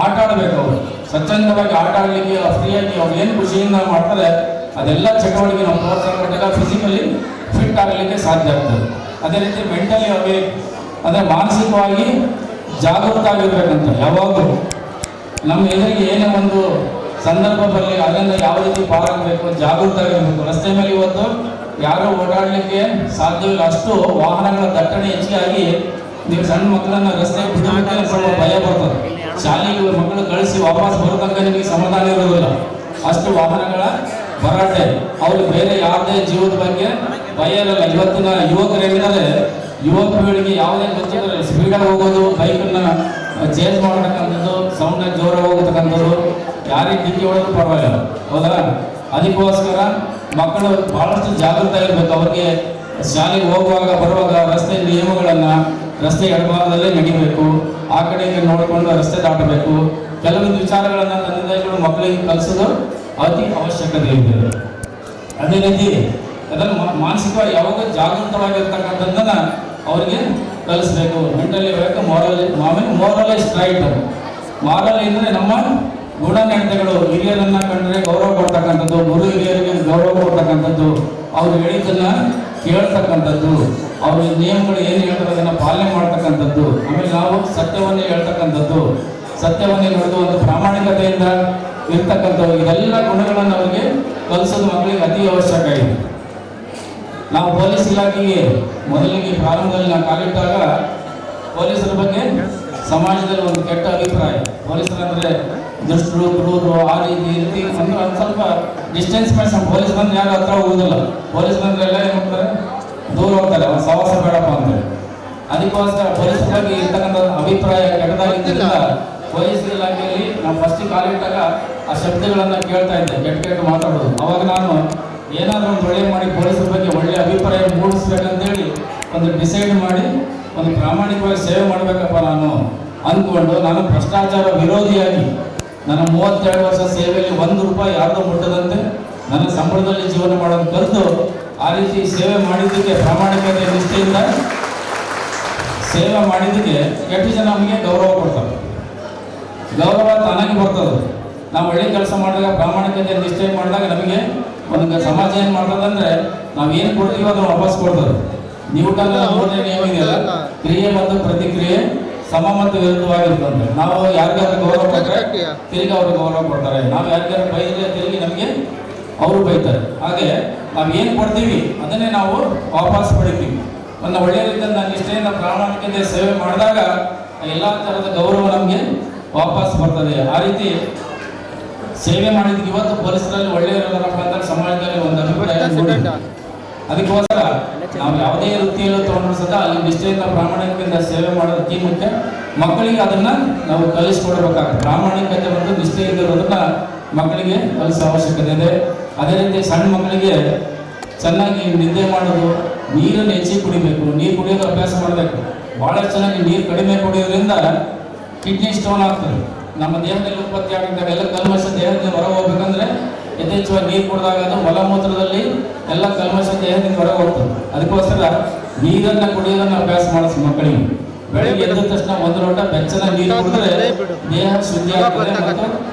Speaker 4: ಆಟ ಆಡಬೇಕು. ಅವರು ಸ್ವಚ್ಛಂದವಾಗಿ ಆಟ ಆಡಲಿಕ್ಕೆ, ಫ್ರೀಯಾಗಿ ಅವ್ರು ಏನು ಖುಷಿಯಿಂದ ಮಾಡ್ತಾರೆ ಅದೆಲ್ಲ ಚಟುವಟಿಕೆ ನಾವು ಪ್ರೋತ್ಸಾಹ ಕೊಟ್ಟಾಗ ಫಿಸಿಕಲಿ ಫಿಟ್ ಆಗಲಿಕ್ಕೆ ಸಾಧ್ಯ ಆಗ್ತದೆ. ಅದೇ ರೀತಿ ಮೆಂಟಲಿ ಅವೇಕ್ ಅಂದರೆ ಮಾನಸಿಕವಾಗಿ ಜಾಗೃತ ಆಗಿರ್ಬೇಕಂತ. ಯಾವಾಗಲೂ ನಮ್ಮ ಎದುರಿಗೆ ಏನೇ ಒಂದು ಸಂದರ್ಭ ಬರಲಿ ಅದನ್ನು ಯಾವ ರೀತಿ ಪಾರಾಗಬೇಕು, ಜಾಗೃತ ಆಗಿರಬೇಕು. ರಸ್ತೆ ಮೇಲೆ ಇವತ್ತು ಯಾರೂ ಓಡಾಡಲಿಕ್ಕೆ ಸಾಧ್ಯವಿಲ್ಲ, ಅಷ್ಟು ವಾಹನಗಳ ದಟ್ಟಣೆ ಹೆಚ್ಚಾಗಿ ನೀವು ಸಣ್ಣ ಮಕ್ಕಳನ್ನ ರಸ್ತೆಗೆ ಬಿಡೋದಕ್ಕೆ ಸ್ವಲ್ಪ ಭಯ ಬರ್ತದೆ. ಶಾಲೆಗೆ ಮಕ್ಕಳು ಕಳಿಸಿ ವಾಪಸ್ ಬರೋತನಕ ನಿಮಗೆ ಸಮಾಧಾನ ಇರೋದಿಲ್ಲ, ಅಷ್ಟು ವಾಹನಗಳ ಭರಾಟೆ. ಅವ್ರಿಗೆ ಬೇರೆ ಯಾವುದೇ ಜೀವದ ಬಗ್ಗೆ ಭಯ ಇರಲ್ಲ. ಇವತ್ತಿನ ಯುವಕರೇನಿದ್ದಾರೆ, ಯುವ ಪೀಳಿಗೆ ಯಾವುದೇ ಗೊತ್ತಿಲ್ಲ, ಸ್ಪೀಡಾಗಿ ಹೋಗೋದು, ಬೈಕನ್ನು ಚೇಂಜ್ ಮಾಡತಕ್ಕಂಥದ್ದು, ಸೌಂಡಾಗಿ ಜೋರಾಗಿ ಹೋಗತಕ್ಕಂಥದ್ದು, ಯಾರಿಗೆ ಡಿಕ್ಕಿ ಹೊಡೆದ್ರು ಪರವಾಗಿಲ್ಲ, ಹೌದಾ? ಅದಕ್ಕೋಸ್ಕರ ಮಕ್ಕಳು ಬಹಳಷ್ಟು ಜಾಗೃತ ಇರಬೇಕು. ಅವ್ರಿಗೆ ಶಾಲೆಗೆ ಹೋಗುವಾಗ ಬರುವಾಗ ರಸ್ತೆ ನಿಯಮಗಳನ್ನು ರಸ್ತೆ ಎಡಭಾಗದಲ್ಲೇ ನಡಿಬೇಕು, ಆ ಕಡೆಗೆ ನೋಡಿಕೊಂಡು ರಸ್ತೆ ದಾಟಬೇಕು. ಕೆಲವೊಂದು ವಿಚಾರಗಳನ್ನು ತಂದೆ ತಾಯಿಗಳು ಮಕ್ಕಳಿಗೆ ಕಲಿಸೋದು ಅತಿ ಅವಶ್ಯಕತೆ ಇದೆ. ಅದೇ ರೀತಿ ಅದನ್ನು ಮಾನಸಿಕವಾಗಿ ಯಾವಾಗ ಜಾಗೃತವಾಗಿರ್ತಕ್ಕಂಥದ್ದನ್ನು ಅವರಿಗೆ ಕಲಿಸ್ಬೇಕು. ಮೆಂಟಲಿ ಬೇಕು, ಮೋರಲಿ ಸ್ಟ್ರೈಟ್. ಮಾರಲಿ ಅಂದರೆ ನಮ್ಮ ಗುಣ ನಡತೆಗಳು, ಹಿರಿಯರನ್ನು ಕಂಡ್ರೆ ಗೌರವ ಕೊಡ್ತಕ್ಕಂಥದ್ದು, ಗುರು ಹಿರಿಯರಿಗೆ ಗೌರವ ಕೊಡ್ತಕ್ಕಂಥದ್ದು, ಅವ್ರು ಹೇಳಿದ್ದನ್ನ ಕೇಳ್ತಕ್ಕಂಥದ್ದು, ಅವ್ರ ನಿಯಮಗಳು ಏನು ಹೇಳ್ತಾರೆ ಅದನ್ನು ಪಾಲನೆ ಮಾಡ್ತಕ್ಕಂಥದ್ದು. ಆಮೇಲೆ ನಾವು ಸತ್ಯವನ್ನೇ ಹೇಳ್ತಕ್ಕಂಥದ್ದು, ಸತ್ಯವನ್ನೇ ನೋಡೋದು, ಒಂದು ಪ್ರಾಮಾಣಿಕತೆಯಿಂದ ಇರ್ತಕ್ಕಂಥದ್ದು, ಇದೆಲ್ಲ ಗುಣಗಳನ್ನು ಅವರಿಗೆ ಕಲಿಸೋದು ಮಕ್ಕಳಿಗೆ ಅತಿ ಅವಶ್ಯಕ ಇದೆ. ನಾವು ಪೊಲೀಸ್ ಇಲಾಖೆಗೆ ಮೊದಲಿಗೆ ಪ್ರಾರಂಭದಲ್ಲಿ ನಾವು ಕಾಲಿಟ್ಟಾಗ ಪೊಲೀಸರ ಬಗ್ಗೆ ಸಮಾಜದಲ್ಲಿ ಒಂದು ಕೆಟ್ಟ ಅಭಿಪ್ರಾಯ. ಪೊಲೀಸರಂದ್ರೆ ದುಷ್ಟರು, ಕ್ರೂರು, ಆ ರೀತಿ ಅಂದ್ರೆ ಒಂದು ಸ್ವಲ್ಪ ಡಿಸ್ಟೆನ್ಸ್ ಮೇಲೆ ಪೊಲೀಸ್ ಬಂದ್ರೆ ಯಾರು ಹತ್ರ ಹೋಗುದಿಲ್ಲ. ಪೊಲೀಸ್ ಬಂದ್ರೆ ಎಲ್ಲ ಏನು ಮಾಡ್ತಾರೆ, ದೂರ ಹೋಗ್ತಾರೆ, ಒಂದು ಸವಾಸ ಬೇಡಪ್ಪ ಅಂತೇಳಿ. ಅದಕ್ಕೋಸ್ಕರ ಪೊಲೀಸ್ ಬಗ್ಗೆ ಇರ್ತಕ್ಕಂಥ ಅಭಿಪ್ರಾಯ ಕೆಟ್ಟದಾಗಿದ್ದರಿಂದ ಪೊಲೀಸ್ ಇಲಾಖೆಯಲ್ಲಿ ನಾವು ಫಸ್ಟ್ ಕಾಲಿಟ್ಟಾಗ ಆ ಶಬ್ದಗಳನ್ನು ಕೇಳ್ತಾ ಇದ್ದೆ, ಕೆಟ್ಟ ಮಾತಾಡೋದು. ಅವಾಗ ನಾನು ಏನಾದರೂ ಒಂದು ಒಳ್ಳೆ ಮಾಡಿ ಪೊಲೀಸರ ಬಗ್ಗೆ ಒಳ್ಳೆಯ ಅಭಿಪ್ರಾಯ ಮೂಡಿಸ್ಬೇಕಂತೇಳಿ ಒಂದು ಡಿಸೈಡ್ ಮಾಡಿ ಒಂದು ಪ್ರಾಮಾಣಿಕವಾಗಿ ಸೇವೆ ಮಾಡಬೇಕಪ್ಪ ನಾನು ಅಂದ್ಕೊಂಡು, ನಾನು ಭ್ರಷ್ಟಾಚಾರ ವಿರೋಧಿಯಾಗಿ ನನ್ನ 32 ವರ್ಷ ಸೇವೆಯಲ್ಲಿ 1 ರೂಪಾಯಿ ಯಾರ್ದೋ ಮುಟ್ಟದಂತೆ ನನ್ನ ಸಂಬಳದಲ್ಲಿ ಜೀವನ ಮಾಡೋದು ಕಲಿತು ಆ ರೀತಿ ಸೇವೆ ಮಾಡಿದ್ದಕ್ಕೆ, ಪ್ರಾಮಾಣಿಕತೆ ನಿಷ್ಠೆಯಿಂದ ಸೇವೆ ಮಾಡಿದ್ದಕ್ಕೆ ಎಷ್ಟು ಜನ ನಮಗೆ ಗೌರವ ಕೊಡ್ತಾರೆ. ಗೌರವ ತಾನಾಗಿ ಬರ್ತದೆ. ನಾವು ಒಳ್ಳೆ ಕೆಲಸ ಮಾಡಿದಾಗ, ಪ್ರಾಮಾಣಿಕತೆ ನಿಷ್ಠೆ ಮಾಡಿದಾಗ ನಮಗೆ ಒಂದು ಸಮಾಜ ಏನು ಮಾಡ್ತದಂದ್ರೆ ನಾವು ಏನು ಕೊಡ್ತೀವೋ ಅದನ್ನು ವಾಪಸ್ ಕೊಡ್ತದೆ. ನ್ಯೂಟನ್ 3ನೇ ನಿಯಮ ಇದೆಯಲ್ಲ, ಕ್ರಿಯೆ ಮತ್ತು ಪ್ರತಿಕ್ರಿಯೆ ಸಮ ಮತ್ತು ವಿರುದ್ಧವಾಗಿರ್ತಂತೆ. ನಾವು ಯಾರಿಗಾದ್ರೂ ಗೌರವ ಕೊಟ್ಟರೆ ತಿರುಗಿ ಅವ್ರಿಗೆ ಗೌರವ ಕೊಡ್ತಾರೆ, ನಾವು ಯಾರಿಗಾದ್ರೂ ಬೈದ್ರೆ ತಿರುಗಿ ನಮಗೆ ಅವರು ಬೈತಾರೆ. ಹಾಗೆ ನಾವು ಏನು ಕೊಡ್ತೀವಿ ಅದನ್ನೇ ನಾವು ವಾಪಸ್ ಪಡಿತೀವಿ. ಒಂದು ಒಳ್ಳೆಯ ರೀತಿಯಿಂದ ನಿಷ್ಠೆಯಿಂದ ಪ್ರಾಮಾಣಿಕತೆ ಸೇವೆ ಮಾಡಿದಾಗ ಎಲ್ಲ ಥರದ ಗೌರವ ನಮಗೆ ವಾಪಸ್ ಬರ್ತದೆ. ಆ ರೀತಿ ಸೇವೆ ಮಾಡಿದ್ದಕ್ಕೆ ಇವತ್ತು ಪೊಲೀಸರಲ್ಲಿ ಒಳ್ಳೆಯವರಪ್ಪ ಅಂತ ಸಮಾಜದಲ್ಲಿ ಒಂದು ಅಭಿಪ್ರಾಯ. ಅದಕ್ಕೋಸ್ಕರ ನಾವು ಯಾವುದೇ ವೃತ್ತಿಯಲ್ಲೂ ತೊಗೊಂಡ್ರು ಸಹ ಅಲ್ಲಿ ನಿಷ್ಠೆಯಿಂದ ಪ್ರಾಮಾಣಿಕತೆಯಿಂದ ಸೇವೆ ಮಾಡೋದಕ್ಕೆ ಮುಖ್ಯ. ಮಕ್ಕಳಿಗೆ ಅದನ್ನು ನಾವು ಕಲಿಸ್ಕೊಡ್ಬೇಕಾಗ್ತದೆ. ಪ್ರಾಮಾಣಿಕತೆ ಮತ್ತು ನಿಷ್ಠೆಯಿಂದ ಇರೋದನ್ನ ಮಕ್ಕಳಿಗೆ ಕಲಿಸೋ ಅವಶ್ಯಕತೆ ಇದೆ. ಅದೇ ರೀತಿ ಸಣ್ಣ ಮಕ್ಕಳಿಗೆ ಚೆನ್ನಾಗಿ ನಿದ್ದೆ ಮಾಡೋದು, ನೀರನ್ನು ಹೆಚ್ಚಿಗೆ ಕುಡಿಬೇಕು, ನೀರು ಕುಡಿಯೋದು ಅಭ್ಯಾಸ ಮಾಡಬೇಕು. ಭಾಳಷ್ಟು ಚೆನ್ನಾಗಿ ನೀರು ಕಡಿಮೆ ಕುಡಿಯೋದ್ರಿಂದ ಕಿಡ್ನಿ ಸ್ಟೋನ್ ಆಗ್ತದೆ. ನಮ್ಮ ದೇಹದಲ್ಲಿ ಉತ್ಪತ್ತಿ ಆಗಿದ್ದಾಗ ಎಲ್ಲ ಕಲ್ಮಶ ದೇಹದಿಂದ ಹೊರ ಹೋಗ್ಬೇಕಂದ್ರೆ ಯಥೇಚ್ಛವಾಗಿ ನೀರು ಕುಡಿದಾಗ ಅದು ಮಲಮೂತ್ರದಲ್ಲಿ ಎಲ್ಲ ಕಲ್ಮಶ ದೇಹದಿಂದ ಹೊರಗೆ ಹೋಗ್ತದೆ. ಅದಕ್ಕೋಸ್ಕರ ನೀರನ್ನು ಕುಡಿಯೋದನ್ನು ಅಭ್ಯಾಸ ಮಾಡಿಸಿ ಮಕ್ಕಳಿಗೆ. ಬೆಳಿಗ್ಗೆ ಎದ್ದ ತಕ್ಷಣ 1 ಲೋಟ ಬೆಚ್ಚನ ನೀರು ಕುಡಿದ್ರೆ ದೇಹ ಶುದ್ಧಿ ಆಗ್ತದೆ ಮತ್ತು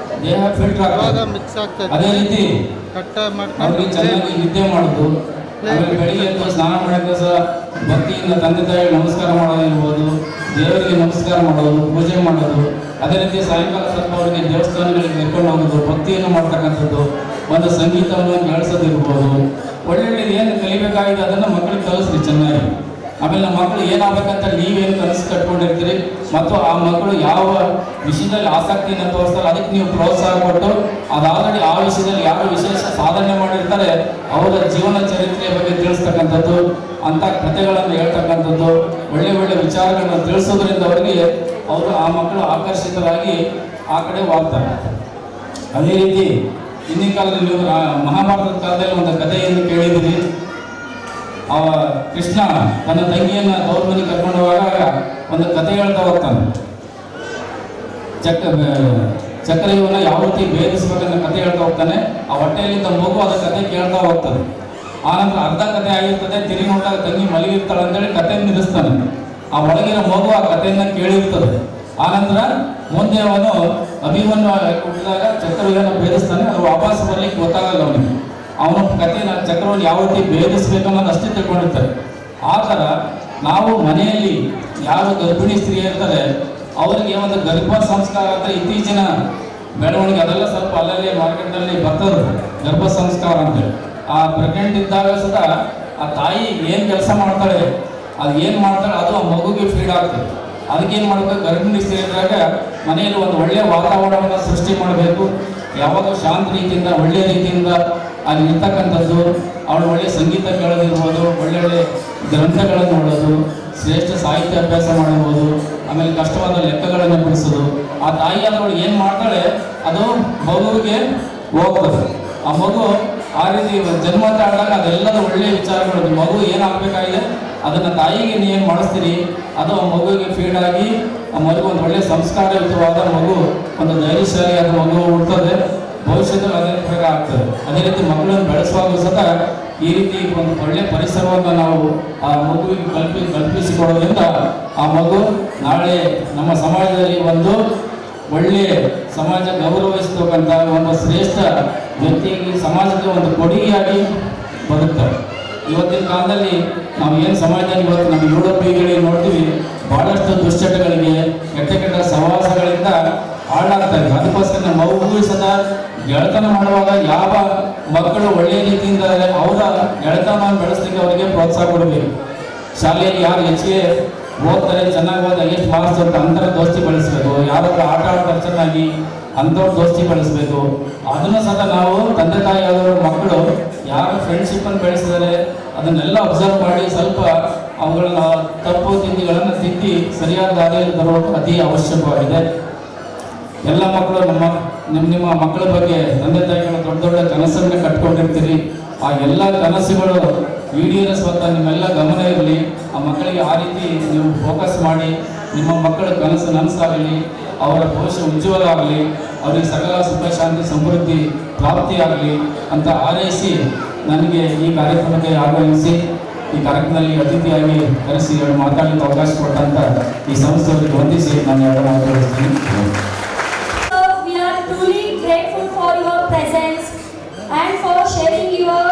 Speaker 4: ದೇಹ ಫಿಲ್ಟರ್ ಆಗ್ತದೆ. ಅದೇ ರೀತಿ ಅವ್ರಿಗೆ ಚೆನ್ನಾಗಿ ನಿದ್ದೆ ಮಾಡೋದು, ಆಮೇಲೆ ಬೆಳಿಗ್ಗೆ ಎದ್ದು ಸ್ನಾನ ಮಾಡೋದು ಸಹ ಭಕ್ತಿಯಿಂದ ತಂದೆ ತಾಯಿ ನಮಸ್ಕಾರ ಮಾಡೋದಿರ್ಬೋದು, ದೇವರಿಗೆ ನಮಸ್ಕಾರ ಮಾಡೋದು, ಪೂಜೆ ಮಾಡೋದು. ಅದೇ ರೀತಿ ಸಾಯಂಕಾಲ ಸ್ವಲ್ಪ ಅವರಿಗೆ ದೇವಸ್ಥಾನಗಳಿಗೆ ಕರ್ಕೊಂಡು ಹೋಗೋದು, ಭಕ್ತಿಯನ್ನು ಮಾಡ್ತಕ್ಕಂಥದ್ದು, ಒಂದು ಸಂಗೀತವನ್ನು ಕೇಳಿಸೋದಿರ್ಬೋದು. ಒಳ್ಳೊಳ್ಳೆ ಏನು ಕಲಿಬೇಕಾಗಿದೆ ಅದನ್ನು ಮಕ್ಕಳಿಗೆ ಕಲಿಸ್ರಿ ಚೆನ್ನಾಗಿ. ಆಮೇಲೆ ನಮ್ಮ ಮಕ್ಕಳು ಏನಾಗಬೇಕಂತ ನೀವೇನು ಕನಸು ಕಟ್ಕೊಂಡಿರ್ತೀರಿ ಮತ್ತು ಆ ಮಕ್ಕಳು ಯಾವ ವಿಷಯದಲ್ಲಿ ಆಸಕ್ತಿಯನ್ನು ತೋರಿಸ್ತಾರೆ ಅದಕ್ಕೆ ನೀವು ಪ್ರೋತ್ಸಾಹ ಕೊಟ್ಟು, ಅದು ಆಲ್ರೆಡಿ ಆ ವಿಷಯದಲ್ಲಿ ಯಾರು ವಿಶೇಷ ಸಾಧನೆ ಮಾಡಿರ್ತಾರೆ ಅವರ ಜೀವನ ಚರಿತ್ರೆಯ ಬಗ್ಗೆ ತಿಳಿಸ್ತಕ್ಕಂಥದ್ದು, ಅಂಥ ಕಥೆಗಳನ್ನು ಹೇಳ್ತಕ್ಕಂಥದ್ದು, ಒಳ್ಳೆ ಒಳ್ಳೆ ವಿಚಾರಗಳನ್ನು ತಿಳಿಸೋದ್ರಿಂದ ಅವರಿಗೆ ಆ ಮಕ್ಕಳು ಆಕರ್ಷಿತರಾಗಿ ಆ ಕಡೆ ಹೋಗ್ತಾರೆ. ಅದೇ ರೀತಿ ಹಿಂದಿನ ಕಾಲದಲ್ಲಿ ನೀವು ಮಹಾಭಾರತದ ಕಾಲದಲ್ಲಿ ಒಂದು ಕಥೆಯನ್ನು ಕೇಳಿದಿರಿ. ಕೃಷ್ಣ ತನ್ನ ತಂಗಿಯನ್ನು ತವ್ರ ಮನೆಗೆ ಕರ್ಕೊಂಡು ಹೋಗುವಾಗ ಒಂದು ಕಥೆ ಹೇಳ್ತಾ ಹೋಗ್ತಾನೆ. ಚಕ್ರವ್ಯೂಹನ ಯಾವ ರೀತಿ ಭೇದಿಸ್ಬೇಕನ್ನೋ ಕಥೆ ಹೇಳ್ತಾ ಹೋಗ್ತಾನೆ. ಆ ಹೊಟ್ಟೆಯಲ್ಲಿದ್ದ ಮಗು ಅದ ಕಥೆ ಕೇಳ್ತಾ ಹೋಗ್ತದೆ. ಆನಂತರ ಅರ್ಧ ಕಥೆ ಆಗಿರ್ತದೆ, ತಿರುಗಿ ನೋಡಿದಾಗ ತಂಗಿ ಮಲಗಿರ್ತಾಳೆ ಅಂತೇಳಿ ಕಥೆ ನಿಲ್ಲಿಸ್ತಾನೆ. ಆ ಒಳಗಿರೋ ಮಗು ಆ ಕಥೆಯನ್ನ ಕೇಳಿರ್ತದೆ. ಆನಂತರ ಮುಂದೆ ಅವನು ಅಭಿಮನ್ಯು ಹುಟ್ಟಿದಾಗ ಚಕ್ರವ್ಯೂಹನ ಭೇದಿಸ್ತಾನೆ. ಅದು ವಾಪಸ್ ಬರ್ಲಿಕ್ಕೆ ಗೊತ್ತಾಗಲ್ಲ ಅವನಿಗೆ. ಅವನ ಕಥೆನ ಚಕ್ರವನ್ನು ಯಾವ ರೀತಿ ಭೇದಿಸ್ಬೇಕು ಅನ್ನೋದು ಅಷ್ಟೇ ತಿಳ್ಕೊಂಡಿರ್ತಾರೆ. ಆ ಥರ ನಾವು ಮನೆಯಲ್ಲಿ ಯಾರು ಗರ್ಭಿಣಿ ಸ್ತ್ರೀ ಇರ್ತಾರೆ ಅವರಿಗೆ ಒಂದು ಗರ್ಭ ಸಂಸ್ಕಾರ ಅಂತ ಇತ್ತೀಚಿನ ಬೆಳವಣಿಗೆ ಅದೆಲ್ಲ ಸ್ವಲ್ಪ ಅಲ್ಲಲ್ಲಿ ಮಾರ್ಕೆಟ್ನಲ್ಲಿ ಬರ್ತದೆ, ಗರ್ಭ ಸಂಸ್ಕಾರ ಅಂತೇಳಿ. ಆ ಪ್ರೆಗ್ನೆಂಟ್ ಇದ್ದಾಗ ಸಹ ಆ ತಾಯಿ ಏನು ಕೆಲಸ ಮಾಡ್ತಾಳೆ, ಅದು ಏನು ಮಾಡ್ತಾಳೆ ಅದು ಆ ಮಗುಗೆ ಫೀಡ್ ಆಗ್ತದೆ. ಅದಕ್ಕೇನು ಮಾಡಬೇಕು, ಗರ್ಭಿಣಿ ಸ್ತ್ರೀ ಇದ್ದಾಗ ಮನೆಯಲ್ಲಿ ಒಂದು ಒಳ್ಳೆಯ ವಾತಾವರಣವನ್ನು ಸೃಷ್ಟಿ ಮಾಡಬೇಕು. ಯಾವಾಗ ಶಾಂತ ರೀತಿಯಿಂದ ಒಳ್ಳೆಯ ರೀತಿಯಿಂದ ಅಲ್ಲಿ ಇರ್ತಕ್ಕಂಥದ್ದು, ಅವಳು ಒಳ್ಳೆಯ ಸಂಗೀತ ಕೇಳೋದಿರ್ಬೋದು, ಒಳ್ಳೊಳ್ಳೆ ಗ್ರಂಥಗಳನ್ನು ನೋಡೋದು, ಶ್ರೇಷ್ಠ ಸಾಹಿತ್ಯ ಅಭ್ಯಾಸ ಮಾಡ್ಬೋದು, ಆಮೇಲೆ ಕಷ್ಟವಾದ ಲೆಕ್ಕಗಳನ್ನು ಬಿಡಿಸೋದು. ಆ ತಾಯಿಯಾದವಳು ಏನು ಮಾಡ್ತಾಳೆ ಅದು ಮಗುವಿಗೆ ಹೋಗ್ತದೆ. ಆ ಮಗು ಆ ರೀತಿ ಜನ್ಮ ತಾಳಿದಾಗ ಅದೆಲ್ಲದ ಒಳ್ಳೆಯ ವಿಚಾರಗಳು, ಮಗು ಏನಾಗಬೇಕಾಗಿದೆ ಅದನ್ನು ತಾಯಿಗೆ ನೀವೇನು ಮಾಡಿಸ್ತೀರಿ ಅದು ಆ ಮಗುವಿಗೆ ಫೀಡ್ ಆಗಿ ಆ ಮಗು ಒಂದು ಒಳ್ಳೆಯ ಸಂಸ್ಕಾರಯುತವಾದ ಮಗು, ಒಂದು ಧೈರ್ಯಶಾಲಿಯಾದ ಮಗು ಹುಡ್ತದೆ, ಭವಿಷ್ಯದಲ್ಲಿ ಅದೇ ಪ್ರಕಾರ ಆಗ್ತದೆ. ಅದೇ ರೀತಿ ಮಕ್ಕಳನ್ನು ಬೆಳೆಸುವಾಗ ಸಹ ಈ ರೀತಿ ಒಂದು ಒಳ್ಳೆಯ ಪರಿಸರವನ್ನು ನಾವು ಆ ಮಗುವಿಗೆ ಕಲ್ಪಿಸಿಕೊಡೋದ್ರಿಂದ ಆ ಮಗು ನಾಳೆ ನಮ್ಮ ಸಮಾಜದಲ್ಲಿ ಒಂದು ಒಳ್ಳೆಯ ಸಮಾಜ ಗೌರವಿಸತಕ್ಕಂಥ ಒಂದು ಶ್ರೇಷ್ಠ ವ್ಯಕ್ತಿಯಾಗಿ ಸಮಾಜಕ್ಕೆ ಒಂದು ಕೊಡುಗೆಯಾಗಿ ಬರುತ್ತಾರೆ. ಇವತ್ತಿನ ಕಾಲದಲ್ಲಿ ನಾವು ಏನು ಸಮಾಜದಲ್ಲಿ ಇವತ್ತು ನಮ್ಮ ಯುವಪೀಳಿಗೆ ನೋಡ್ತೀವಿ, ಭಾಳಷ್ಟು ದುಶ್ಚಟಗಳಿಗೆ ಕೆಟ್ಟ ಕೆಟ್ಟ ಸಹವಾಸಗಳಿಂದ ಹಾಳಾಗ್ತಾರೆ. ಅದಕ್ಕೋಸ್ಕರ ನಮ್ಮ ಮಗು ಸದಾ ಗೆಳೆತನ ಮಾಡುವಾಗ ಯಾವ ಮಕ್ಕಳು ಒಳ್ಳೆಯ ರೀತಿಯಿಂದ ಅವರ ಗೆಳೆತನ ಬೆಳೆಸಲಿಕ್ಕೆ ಅವರಿಗೆ ಪ್ರೋತ್ಸಾಹ ಕೊಡಬೇಕು. ಶಾಲೆಯಲ್ಲಿ ಯಾರು ಹೆಚ್ಚಿಗೆ ಓದ್ತಾರೆ, ಚೆನ್ನಾಗಿ ಓದ ಎಷ್ಟು ಮಾರ್ಕ್ಸ್ ಅಂತ ಅಂತರ ದೋಸ್ತಿ ಬೆಳೆಸಬೇಕು. ಯಾರಾದ್ರೂ ಆಟ ಆಡ್ತಾರೆ ಚೆನ್ನಾಗಿ ಅಂಥವ್ರು ದೋಸ್ತಿ ಬೆಳೆಸಬೇಕು. ಅದನ್ನು ಸಹ ನಾವು ತಂದೆ ತಾಯಿಯಾದವರು ಮಕ್ಕಳು ಯಾರು ಫ್ರೆಂಡ್ಶಿಪ್ಪನ್ನು ಬೆಳೆಸಿದರೆ ಅದನ್ನೆಲ್ಲ ಅಬ್ಸರ್ವ್ ಮಾಡಿ ಸ್ವಲ್ಪ ಅವುಗಳನ್ನ ತಪ್ಪು ತಿಂಡಿಗಳನ್ನು ತಿದ್ದಿ ಸರಿಯಾದ ದಾರಿಯಲ್ಲಿ ತರುವುದು ಅತಿ ಅವಶ್ಯಕವಾಗಿದೆ. ಎಲ್ಲ ಮಕ್ಕಳು ನಿಮ್ಮ ಮಕ್ಕಳ ಬಗ್ಗೆ ತಂದೆ ತಾಯಿಗಳು ದೊಡ್ಡ ದೊಡ್ಡ ಕನಸನ್ನು ಕಟ್ಕೊಂಡಿರ್ತೀರಿ. ಆ ಎಲ್ಲ ಕನಸುಗಳು ಈಡೇರಿಸುವಂಥ ನಿಮ್ಮೆಲ್ಲ ಗಮನ ಇರಲಿ. ಆ ಮಕ್ಕಳಿಗೆ ಆ ರೀತಿ ನೀವು ಫೋಕಸ್ ಮಾಡಿ ನಿಮ್ಮ ಮಕ್ಕಳ ಕನಸು ನನಸಾಗಲಿ, ಅವರ ಭವಿಷ್ಯ ಉಜ್ವಲ ಆಗಲಿ, ಅವರಿಗೆ ಸಕಲ ಸುಖ ಶಾಂತಿ ಸಮೃದ್ಧಿ ಪ್ರಾಪ್ತಿಯಾಗಲಿ ಅಂತ ಹಾರೈಸಿ ನನಗೆ ಈ ಕಾರ್ಯಕ್ರಮಕ್ಕೆ ಆಗಮಿಸಿ ಈ ಕಾರ್ಯಕ್ರಮದಲ್ಲಿ ಅತಿಥಿಯಾಗಿ ಕರೆಸಿ ಮಾತಾಡಲಿಕ್ಕೆ ಅವಕಾಶ ಕೊಟ್ಟಂತ ಈ ಸಂಸ್ಥೆಯವರಿಗೆ ವಂದಿಸಿ ನಾನು ಎರಡು ಮಾತಾಡ್ತೀನಿ.
Speaker 3: We are truly grateful for your presence and for sharing your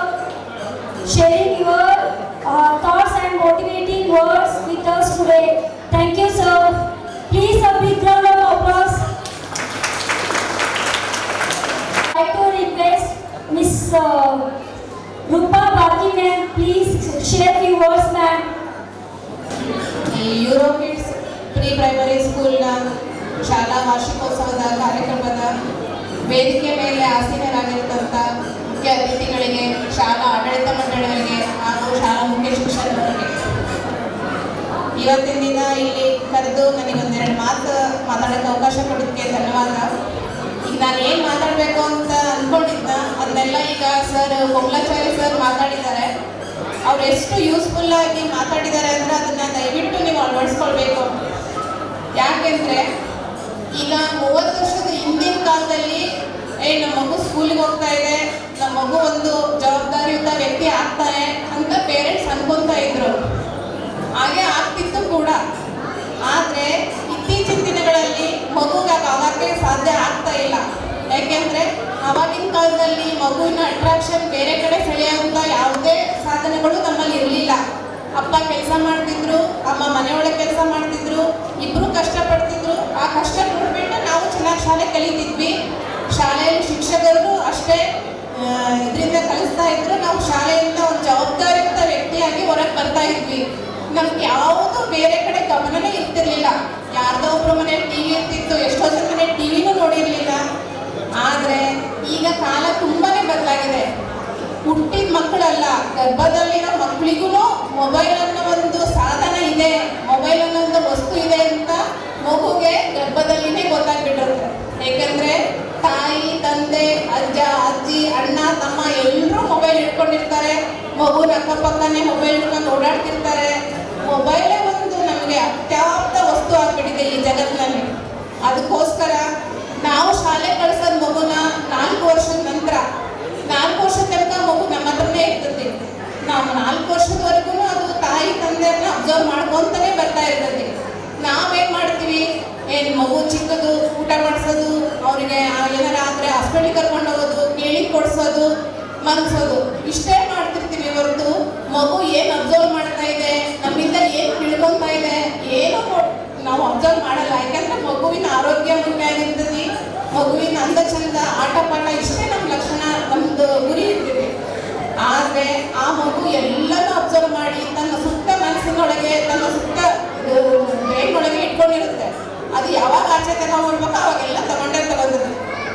Speaker 3: thoughts and motivating words with us today. Thank you, sir. Please a big round of applause. I like to request Miss Rupa Bharti ma'am, please share few words, ma'am.
Speaker 6: ಈ euro kids pre primary ಸ್ಕೂಲ್ನ ಶಾಲಾ ವಾರ್ಷಿಕೋತ್ಸವದ ಕಾರ್ಯಕ್ರಮದ ವೇದಿಕೆ ಮೇಲೆ ಆಸೀನರಾಗಿರ್ತಂಥ ಮುಖ್ಯ ಅತಿಥಿಗಳಿಗೆ, ಶಾಲಾ ಆಡಳಿತ ಮಂಡಳಿಗಳಿಗೆ ಹಾಗೂ ಶಾಲಾ ಮುಖ್ಯ ಶಿಕ್ಷಕರಿಗೆ ಇವತ್ತಿನ ದಿನ ಇಲ್ಲಿ ಕರೆದು ನನಗೊಂದೆರಡು ಮಾತು ಮಾತಾಡೋಕ್ಕೆ ಅವಕಾಶ ಕೊಡೋದಕ್ಕೆ ಧನ್ಯವಾದ. ಈಗ ನಾನು ಏನು ಮಾತಾಡಬೇಕು ಅಂತ ಅಂದ್ಕೊಂಡಿದ್ದ ಅದನ್ನೆಲ್ಲ ಈಗ ಸರ್ ಕೊಮ್ಲಾಚಾರಿ ಸರ್ ಮಾತಾಡಿದ್ದಾರೆ. ಅವ್ರು ಎಷ್ಟು ಯೂಸ್ಫುಲ್ ಆಗಿ ಮಾತಾಡಿದ್ದಾರೆ ಅಂದರೆ ಅದನ್ನು ದಯವಿಟ್ಟು ನೀವು ಅಳವಡಿಸ್ಕೊಳ್ಬೇಕು. ಯಾಕೆಂದರೆ ಈಗ 30 ವರ್ಷದ ಹಿಂದಿನ ಕಾಲದಲ್ಲಿ ನಮ್ಮ ಮಗು ಸ್ಕೂಲಿಗೆ ಹೋಗ್ತಾ ಇದೆ, ನಮ್ಮ ಮಗು ಒಂದು ಜವಾಬ್ದಾರಿಯುತ ವ್ಯಕ್ತಿ ಆಗ್ತಾನೆ ಅಂತ ಪೇರೆಂಟ್ಸ್ ಅನ್ಕೊತಾ ಇದ್ರು. ಹಾಗೆ ಆಗ್ತಿತ್ತು ಕೂಡ. ಆದರೆ ಇತ್ತೀಚಿನ ದಿನಗಳಲ್ಲಿ ಮಗುಗೆ ಆಗೋಕ್ಕೆ ಸಾಧ್ಯ ಆಗ್ತಾ ಇಲ್ಲ. ಯಾಕೆಂದರೆ ಆವಾಗಿನ ಕಾಲದಲ್ಲಿ ಮಗುವಿನ ಅಟ್ರಾಕ್ಷನ್ ಬೇರೆ ಕಡೆ ಸೆಳೆಯುವಂಥ ಯಾವುದೇ ಸಾಧನಗಳು ನಮ್ಮಲ್ಲಿ ಇರಲಿಲ್ಲ. ಅಪ್ಪ ಕೆಲಸ ಮಾಡ್ತಿದ್ರು, ಅಮ್ಮ ಮನೆಯೊಳಗೆ ಕೆಲಸ ಮಾಡ್ತಿದ್ರು, ಇಬ್ಬರು ಕಷ್ಟಪಡ್ತಿದ್ರು. ಆ ಕಷ್ಟ ನೋಡ್ಬಿಟ್ಟು ನಾವು ಚೆನ್ನಾಗಿ ಶಾಲೆ ಕಲಿತಿದ್ವಿ. ಶಾಲೆಯಲ್ಲಿ ಶಿಕ್ಷಕರು ಅಷ್ಟೇ ಇದರಿಂದ ಕಲಿಸ್ತಾ ಇದ್ರು. ನಾವು ಶಾಲೆಯಿಂದ ಒಂದು ಜವಾಬ್ದಾರಿಯುತ ವ್ಯಕ್ತಿಯಾಗಿ ಹೊರಗೆ ಬರ್ತಾ ಇದ್ವಿ. ನಮ್ಗೆ ಯಾವುದು ಬೇರೆ ಕಡೆ ಗಮನನೇ ಇರ್ತಿರ್ಲಿಲ್ಲ. ಯಾರ್ದೋ ಒಬ್ರು ಮನೇಲಿ ಟಿವಿ ಇರ್ತಿತ್ತು, ಎಷ್ಟೋ ಜನ ಮನೆ ಟಿವಿನೂ ನೋಡಿರ್ಲಿಲ್ಲ. ಆದರೆ ಈಗ ಕಾಲ ತುಂಬಾನೇ ಬದಲಾಗಿದೆ. ಹುಟ್ಟಿದ ಮಕ್ಕಳಲ್ಲ, ಗರ್ಭದಲ್ಲಿರೋ ಮಕ್ಕಳಿಗೂ ಮೊಬೈಲ್ ಅನ್ನೋ ಒಂದು ಸಾಧನ ಇದೆ, ಮೊಬೈಲ್ ಅನ್ನೋ ಒಂದು ವಸ್ತು ಇದೆ ಅಂತ ಮಗುಗೆ ಗರ್ಭದಲ್ಲಿನೇ ಗೊತ್ತಾಗ್ಬಿಟ್ಟಿರುತ್ತೆ. ಏಕೆಂದರೆ ತಾಯಿ, ತಂದೆ, ಅಜ್ಜ, ಅಜ್ಜಿ, ಅಣ್ಣ, ತಮ್ಮ ಎಲ್ಲರೂ ಮೊಬೈಲ್ ಇಟ್ಕೊಂಡಿರ್ತಾರೆ. ಮಗುನ ಅಕ್ಕಪಕ್ಕನೇ ಮೊಬೈಲ್ ಇಟ್ಕೊಂಡು ಓಡಾಡ್ತಿರ್ತಾರೆ. ಮೊಬೈಲೇ ಒಂದು ನಮಗೆ ಅತ್ಯಾಪ್ತ ವಸ್ತು ಆಗ್ಬಿಟ್ಟಿದೆ ಈ ಜಗತ್ತಿನಲ್ಲಿ. ಅದಕ್ಕೋಸ್ಕರ ನಾವು ಶಾಲೆ ಕಳ್ಸೋದು ಮಗುನ 4 ವರ್ಷದ ನಂತರ. 4 ವರ್ಷದ ತನಕ ಮಗು ನಮ್ಮ ಹತ್ರನೇ ಇರ್ತದೆ. ನಾವು 4 ವರ್ಷದವರೆಗೂ ಅದು ತಾಯಿ ತಂದೆಯನ್ನ ಅಬ್ಸರ್ವ್ ಮಾಡ್ಕೊಂತಾನೆ ಬರ್ತಾ ಇರ್ತದೆ. ನಾವೇನು ಮಾಡ್ತೀವಿ, ಮಗು ಚಿಕ್ಕದು ಊಟ ಮಾಡಿಸೋದು, ಅವರಿಗೆ ಏನಾರ ಆದರೆ ಹಾಸ್ಪಿಟ್ಲಿಗೆ ಕರ್ಕೊಂಡು ಹೋಗೋದು, ಕೇಳಿ ಕೊಡಿಸೋದು, ಮನಸೋದು, ಇಷ್ಟೇ ಮಾಡ್ತಿರ್ತೀವಿ ಹೊರತು ಮಗು ಏನು ಅಬ್ಸರ್ವ್ ಮಾಡ್ತಾ ಇದೆ, ನಮ್ಮಿಂದ ಏನು ತಿಳ್ಕೊತಾ ಇದೆ, ಏನು ನಾವು ಅಬ್ಸರ್ವ್ ಮಾಡಲ್ಲ. ಯಾಕಂದ್ರೆ ಮಗುವಿನ ಆರೋಗ್ಯ ಮುಖ್ಯ ಆಗಿರ್ತದೆ, ಮಗುವಿನ ಅಂದ ಚಂದ, ಆಟ ಪಾಠ, ಇಷ್ಟೇ ನಮ್ಮ ಲಕ್ಷಣ, ನಮ್ಮದು ಗುರಿ ಇರ್ತದೆ. ಆದರೆ ಆ ಮಗು ಎಲ್ಲನೂ ಅಬ್ಸರ್ವ್ ಮಾಡಿ ತನ್ನ ಸುತ್ತ ಮನಸ್ಸಿನೊಳಗೆ, ತನ್ನ ಸುತ್ತ ಬ್ರೈನ್ನೊಳಗೆ ಇಟ್ಕೊಂಡಿರುತ್ತೆ. ಅದು ಯಾವಾಗ ಆಚೆ ತಗೊಂಡ್ಬರ್ಬೇಕು ಅವಾಗೆಲ್ಲ ತಗೊಂಡಿರ್ತದೆ.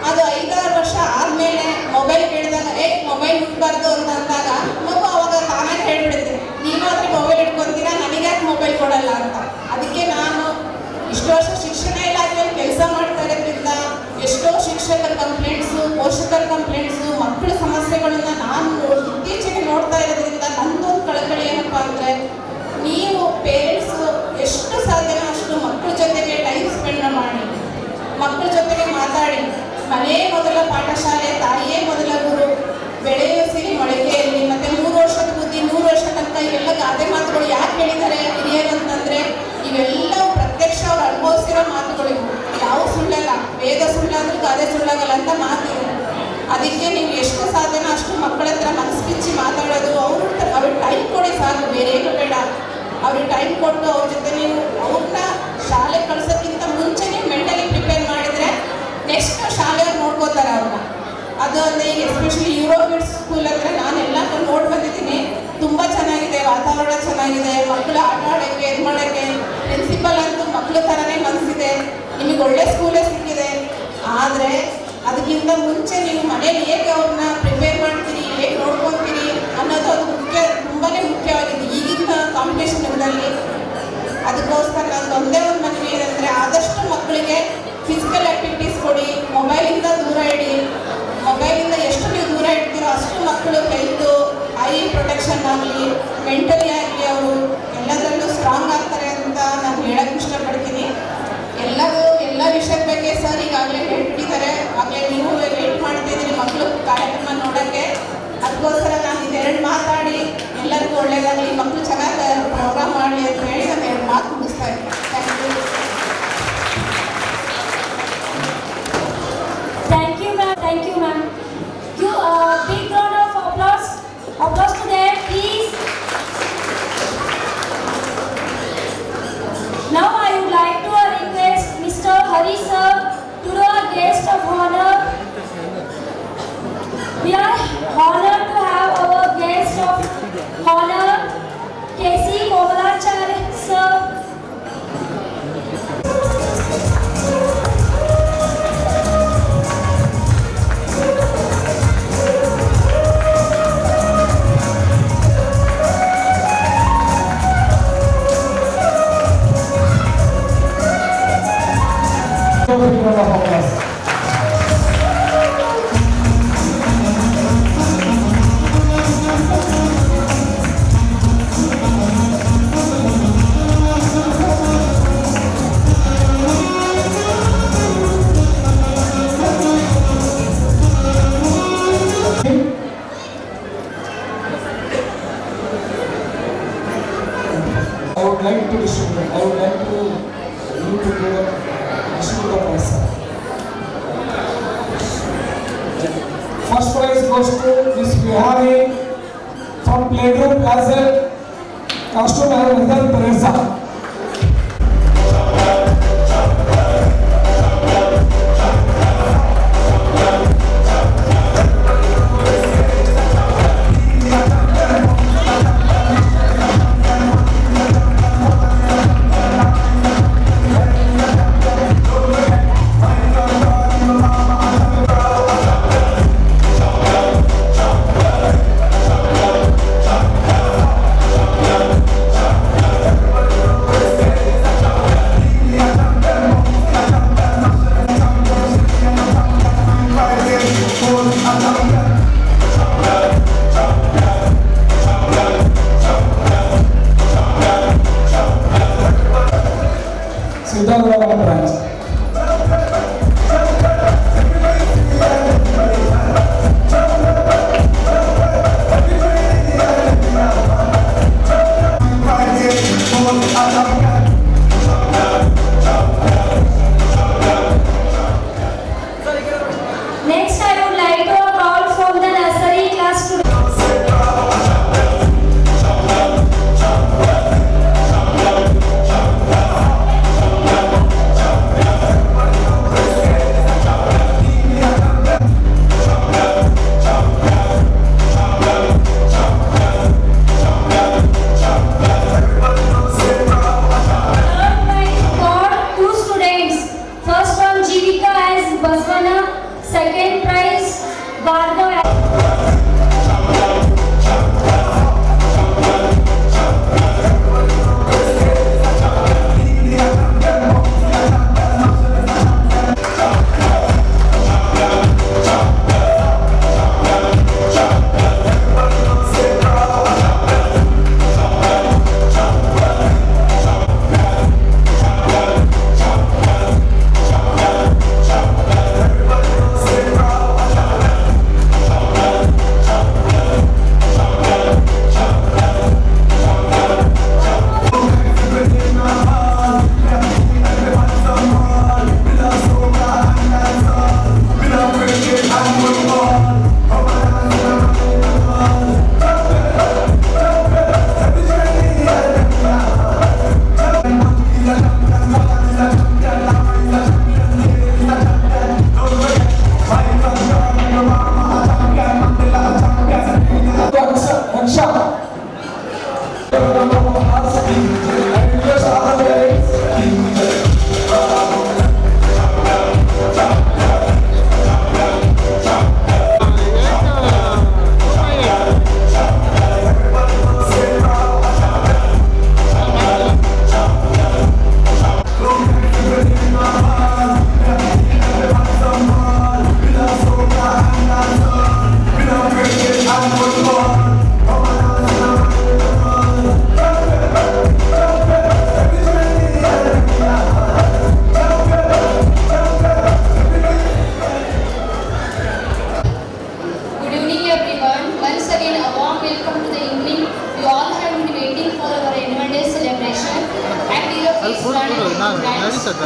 Speaker 6: ಅದು 5-6 ವರ್ಷ ಆದಮೇಲೆ ಮೊಬೈಲ್ ಕೇಳಿದಾಗ ಮೊಬೈಲ್ ಹುಟ್ಟಬಾರ್ದು ಅಂತ ಅಂದಾಗ ಮಗು ಅವಾಗ ತಾನಾಗಿ ಹೇಳ್ಬಿಡುತ್ತೆ, ನೀವಾದ್ರೆ ಮೊಬೈಲ್ ಇಟ್ಕೊತೀರಾ, ನನಗ್ಯಾಕೆ ಮೊಬೈಲ್ ಕೊಡಲ್ಲ ಅಂತ. ಅದಕ್ಕೆ ನಾನು ಇಷ್ಟು ವರ್ಷ ಶಿಕ್ಷಣ ಇಲಾಖೆಯಲ್ಲಿ ಕೆಲಸ ಮಾಡ್ತಾ ಇರೋದ್ರಿಂದ ಎಷ್ಟೋ ಶಿಕ್ಷಕರ ಕಂಪ್ಲೇಂಟ್ಸು, ಪೋಷಕರ ಕಂಪ್ಲೇಂಟ್ಸು, ಮಕ್ಕಳ ಸಮಸ್ಯೆಗಳನ್ನ ನಾನು ಇತ್ತೀಚೆಗೆ ನೋಡ್ತಾ ಇರೋದ್ರಿಂದ ನನ್ನದೊಂದು ಕಳಕಳಿ ಏನಪ್ಪ ಅಂದರೆ, ಮನೆ ಮೊದಲ ಪಾಠಶಾಲೆ, ತಾಯಿಯೇ ಮೊದಲ ಗುರು, ಬೆಳೆಯುವ ಸಿರಿ ಮೊಳಕೆಯಲ್ಲಿ, ಮತ್ತೆ 3 ವರ್ಷದ ಬುದ್ಧಿ 100 ವರ್ಷ ತನಕ, ಇವೆಲ್ಲ ಗಾದೆ ಮಾತುಗಳು ಯಾಕೆ ಹೇಳಿದ್ದಾರೆ ಹಿರಿಯರು ಅಂತಂದ್ರೆ ಇವೆಲ್ಲವೂ ಪ್ರತ್ಯಕ್ಷ ಅವ್ರು ಅನುಭವಿಸಿರೋ ಮಾತುಗಳು. ಯಾವ ಸುಳ್ಳಲ್ಲ, ವೇದ ಸುಳ್ಳಾದ್ರೂ ಗಾದೆ ಸುಳ್ಳಾಗಲ್ಲ ಅಂತ ಮಾತಿದೆ. ಅದಕ್ಕೆ ನೀವು ಎಷ್ಟು ಸಾಧ್ಯನೋ ಅಷ್ಟು ಮಕ್ಕಳ ಹತ್ರ ಮನಸ್ಸು ಬಿಚ್ಚಿ ಮಾತಾಡೋದು, ಅವ್ರಿಗೆ ಟೈಮ್ ಕೊಡಿ ಸಾಕು, ಬೇರೆ ಏನು ಬೇಡ. ಅವ್ರಿಗೆ ಟೈಮ್ ಕೊಟ್ಟು ಅವ್ರ ಜೊತೆ ನೀವು ಅವ್ರನ್ನ ಶಾಲೆ ಕಳ್ಸೋಕ್ಕಿಂತ ಮುಂಚೆ ನೀವು ಮೆಂಟಲಿ ಪ್ರಿಪೇರ್ ಮಾಡಿದರೆ ನೆಕ್ಸ್ಟ್ ಶಾಲೆಯವ್ರು ನೋಡ್ಕೋತಾರೆ ಅವ್ರನ್ನ. ಅದು ಅಂದರೆ ಈಗ ಎಸ್ಪೆಷಲಿ ಯೂರೋಪಿಡ್ ಸ್ಕೂಲ್ ಹತ್ರ ನಾನೆಲ್ಲ ನೋಡಿ ಬಂದಿದ್ದೀನಿ. ತುಂಬ ಚೆನ್ನಾಗಿದೆ, ವಾತಾವರಣ ಚೆನ್ನಾಗಿದೆ, ಮಕ್ಕಳು ಆಟ ಆಡೋಕ್ಕೆ ಇದು ಮಾಡೋಕ್ಕೆ. ಪ್ರಿನ್ಸಿಪಲ್ ಅಂತೂ ಮಕ್ಕಳ ಥರನೇ ಮನಸ್ಸಿದೆ, ನಿಮಗೆ ಒಳ್ಳೆ ಸ್ಕೂಲೇ ಸಿಕ್ಕಿದೆ. ಆದರೆ ಅದಕ್ಕಿಂತ ಮುಂಚೆ ನೀವು ಮನೇಲಿ ಹೇಗೆ ಅವ್ರನ್ನ ಪ್ರಿಪೇರ್ ಮಾಡ್ತೀರಿ, ಹೇಗೆ ನೋಡ್ಕೊತೀರಿ ಅನ್ನೋದು ಅದು ತುಂಬಾ ಮುಖ್ಯವಾಗಿದೆ ಈಗಿನ ಕಾಂಪಿಟೇಷನ್ ಯುಗದಲ್ಲಿ. ಅದಕ್ಕೋಸ್ಕರ ನಾನು ಒಂದೇ ಒಂದು ಮನವಿ ಏನಂದರೆ ಆದಷ್ಟು ಮಕ್ಕಳಿಗೆ ಫಿಸಿಕಲ್ ಆ್ಯಕ್ಟಿವಿಟೀಸ್ ಕೊಡಿ, ಮೊಬೈಲಿಂದ ದೂರ ಇಡಿ. ಮೊಬೈಲಿಂದ ಎಷ್ಟು ನೀವು ದೂರ ಇಡ್ತೀರೋ ಅಷ್ಟು ಮಕ್ಕಳು ಹೆಲ್ತು, ಐ ಪ್ರೊಟೆಕ್ಷನ್ ಆಗಲಿ, ಮೆಂಟಲಿ ಆಗಲಿ ಅವರು ಎಲ್ಲದರಲ್ಲೂ ಸ್ಟ್ರಾಂಗ್ ಆಗ್ತಾರೆ ಅಂತ ನಾನು ಹೇಳಕ್ಕೆ ಇಷ್ಟಪಡ್ತೀನಿ. ಎಲ್ಲ ವಿಷಯದ ಬಗ್ಗೆ ಸರ್ ಈಗಾಗಲೇ ಹೇಳ್ಬಿಟ್ಟಿದ್ದಾರೆ. ಆಗಲೇ ನೀವು ವೇಟ್ ಮಾಡ್ತಿದ್ದೀರಿ ಮಕ್ಕಳು ಕಾರ್ಯಕ್ರಮ ನೋಡೋಕ್ಕೆ. ಅದಕ್ಕೋಸ್ಕರ ನಾನು ಇದೆರಡು ಮಾತಾಡಿ ಎಲ್ಲರಿಗೂ ಒಳ್ಳೆಯದಾಗಲಿ, ಮಕ್ಕಳು ಚೆನ್ನಾಗಿ ಪ್ರೋಗ್ರಾಮ್ ಮಾಡಲಿ ಅಂತ ಹೇಳಿ ನಾನು 2 ಮಾತು ಮುಗಿಸ್ತಾ ಇದ್ದೀನಿ.
Speaker 3: Thank you, ma'am. Thank you, ma'am. Give a big round of applause. Applause to them, please. Now I would like to request Mr. Hari sir to do our guest of honor. We are honored to have our guest of honor, K.C. Komalacharya sir.
Speaker 2: I would like to distribute the prize. First prize goes to Miss Vihari from Playgroup as a costume and Mother Teresa. Siddhartha branch.
Speaker 3: Next, I would like to call from the nursery class to second prize, Bhargav.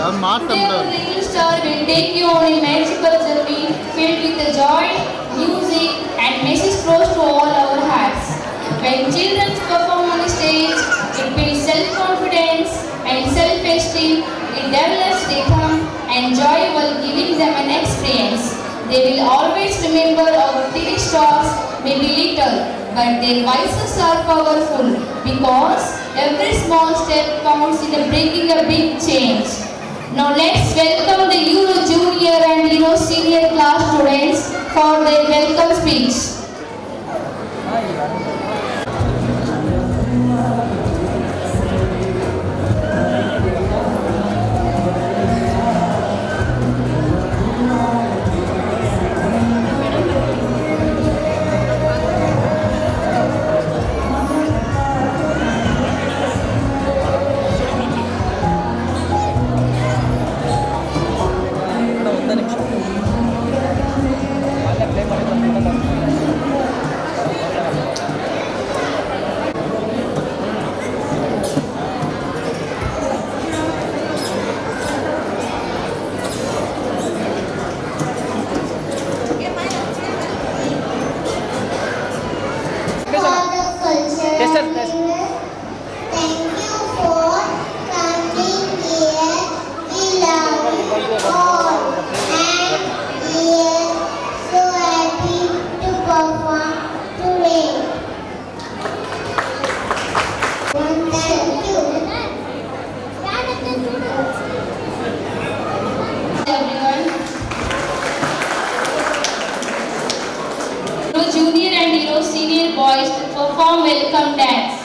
Speaker 3: Today our little star will take you on a magical journey filled with the joy, music and message close to all our hearts. When children perform on the stage, it builds self-confidence and self-esteem. It develops rhythm and joy while giving them an experience. They will always remember our TV stars may be little, but their voices are powerful because every small step counts in bringing a big change. Now let's welcome the Euro Junior and Euro Senior class students for their welcome speech. Junior and Euro Senior boys to perform welcome dance.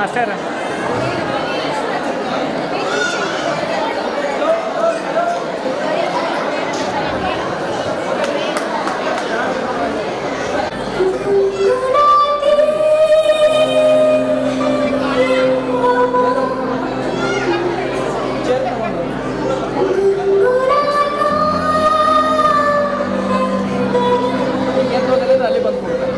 Speaker 7: ಅಷ್ಟೇ
Speaker 8: ಅಲ್ಲಿ ಬಂದ್ಬಿಡ್ತಾರೆ.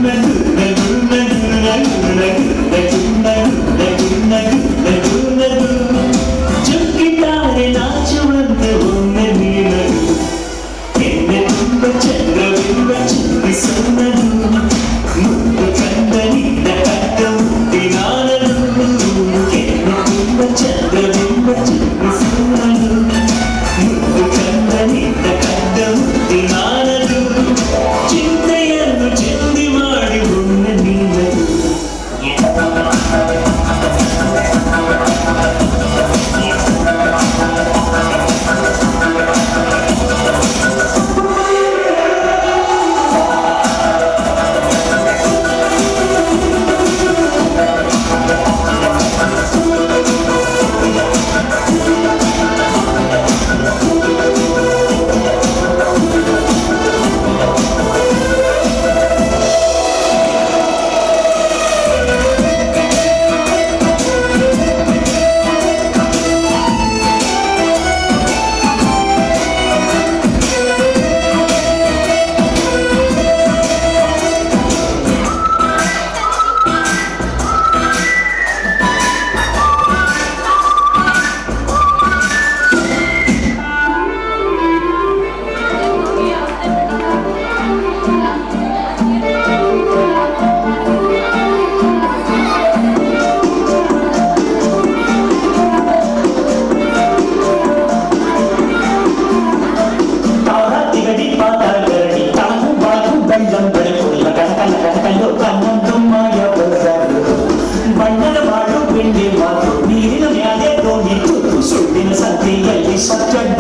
Speaker 9: Good.
Speaker 7: Santa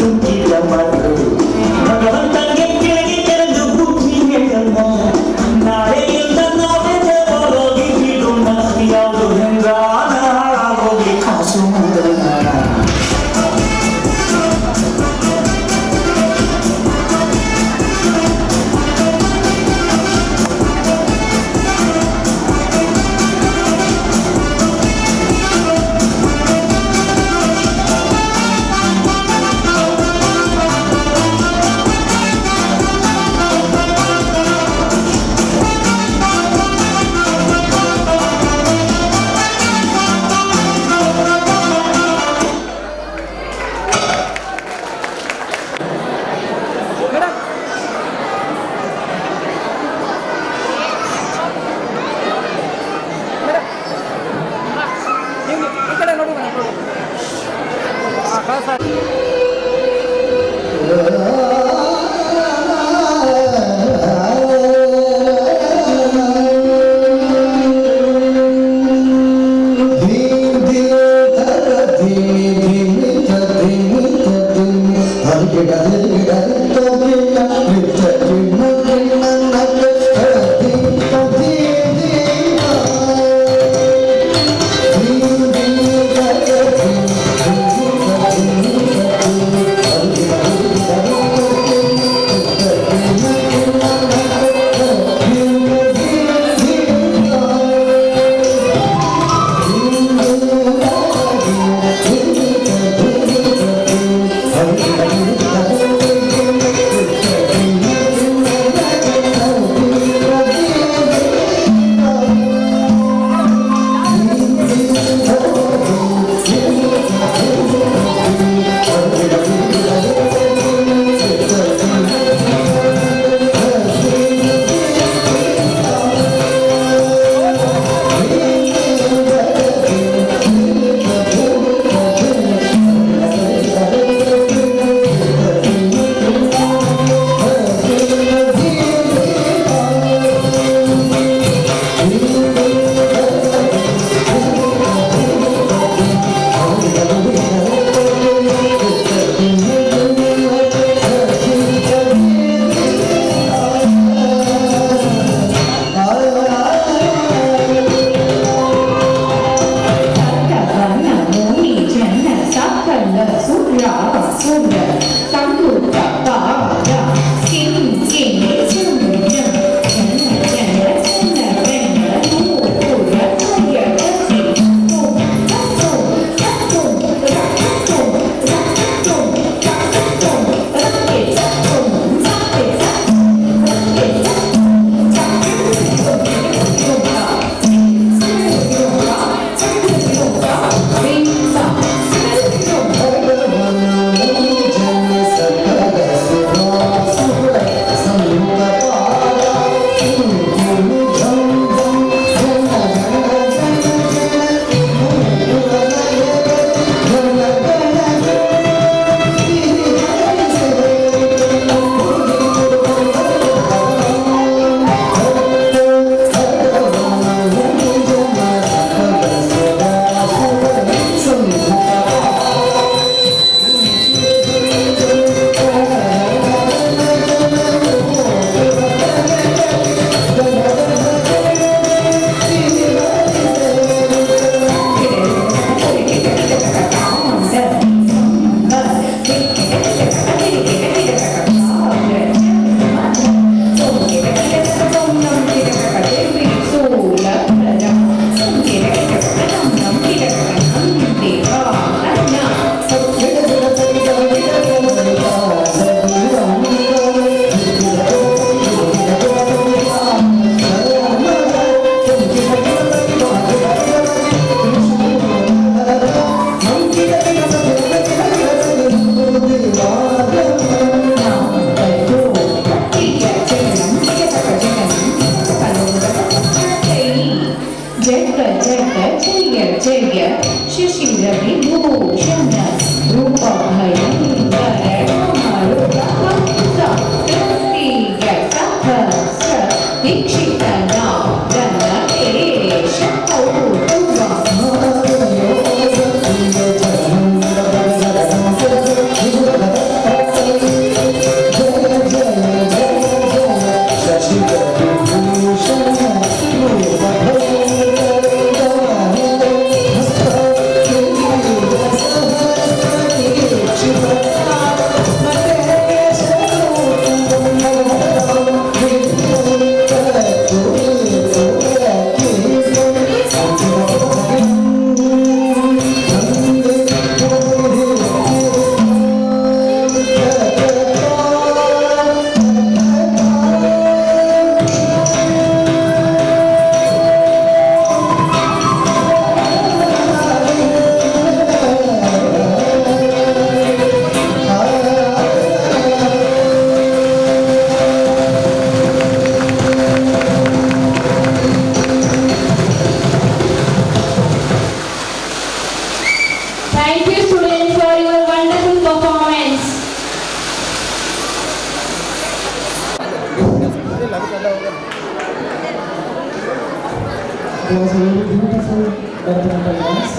Speaker 2: was a very beautiful birthday dance.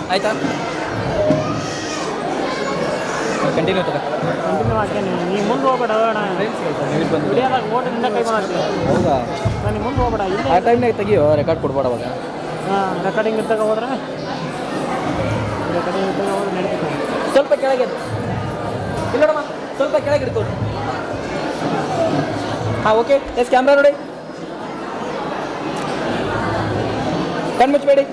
Speaker 8: ಆಯ್ತಾ continue ತಗ
Speaker 7: continue ಹಾಕ್ತೇನೆ ನೀ ಮುಂದೆ ಹೋಗ್ಬೇಡ ಅಣ್ಣ ವಿಡಿಯೋದಾಗ ಓಟಿಂದ ಕೈ ಮಾಡ್ತೀನಿ
Speaker 8: ಹೌದಾ
Speaker 7: ನಾನು ಮುಂದೆ ಹೋಗ್ಬೇಡ ಇಲ್ಲೇ
Speaker 8: ಆ ಟೈಮ್ನಾಗ ತೆಗಿಯೋ ರೆಕಾರ್ಡ್ ಕೊಡ್ಬೇಡ ಅವಾಗ
Speaker 7: ಹಾಂ ರೆಕಾರ್ಡಿಂಗ್ ಇದ್ದಾಗ ಹೋದ್ರೆ ನಡೀತದೆ
Speaker 8: ಸ್ವಲ್ಪ ಕೆಳಗೆ ಇಲ್ಲೋಡಮ್ಮ ಸ್ವಲ್ಪ ಕೆಳಗೆ ಇಡ್ತು ಹಾಂ ಓಕೆ ಎಸ್ ಕ್ಯಾಮ್ರಾ ನೋಡಿ ಕಣ್ಮುಚ್ಚಬೇಡಿ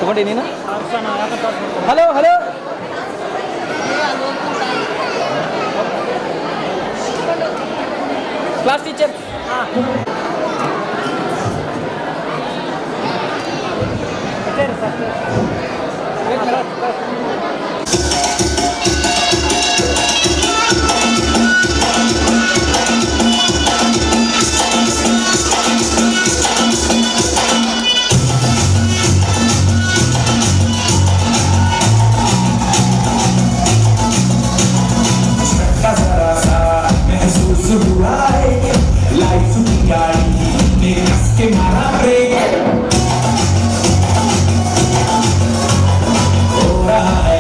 Speaker 8: ತಗೊಂಡಿ ನೀನು hello hello class teacher
Speaker 9: Ahora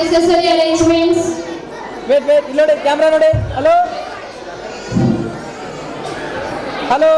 Speaker 3: necessary arrangements.
Speaker 8: Wait ಇಲ್ಲಿ ನೋಡಿ, ಕ್ಯಾಮ್ರಾ ನೋಡಿ. Hello hello.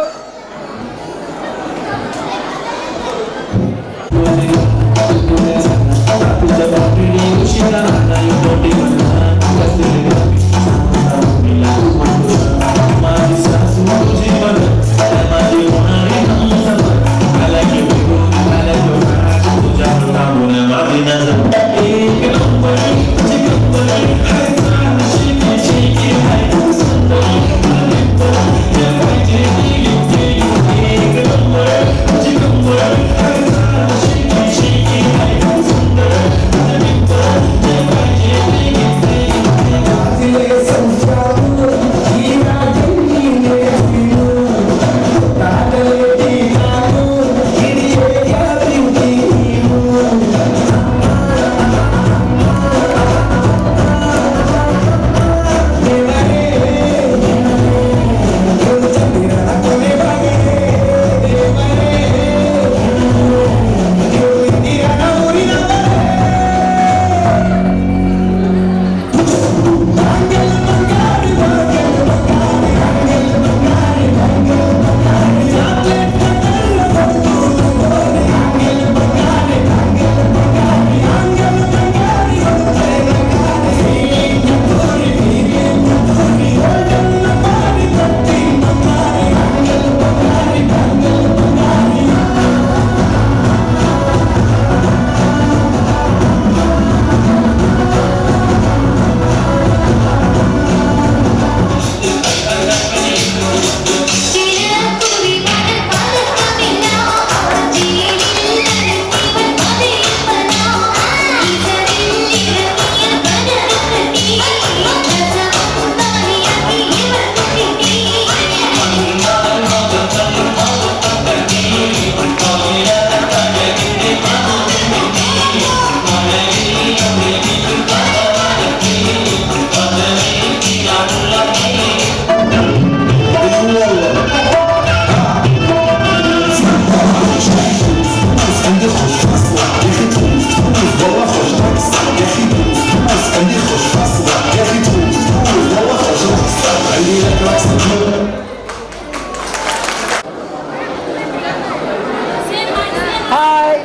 Speaker 8: Hi.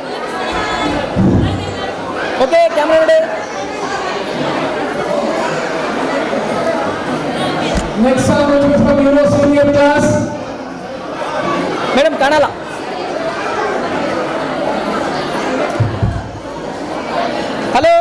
Speaker 8: Okay, camera ನೋಡಿ.
Speaker 2: Next song will be from Euro Senior class.
Speaker 8: Madam ಕಾಣಲ್ಲ. ಹಲೋ.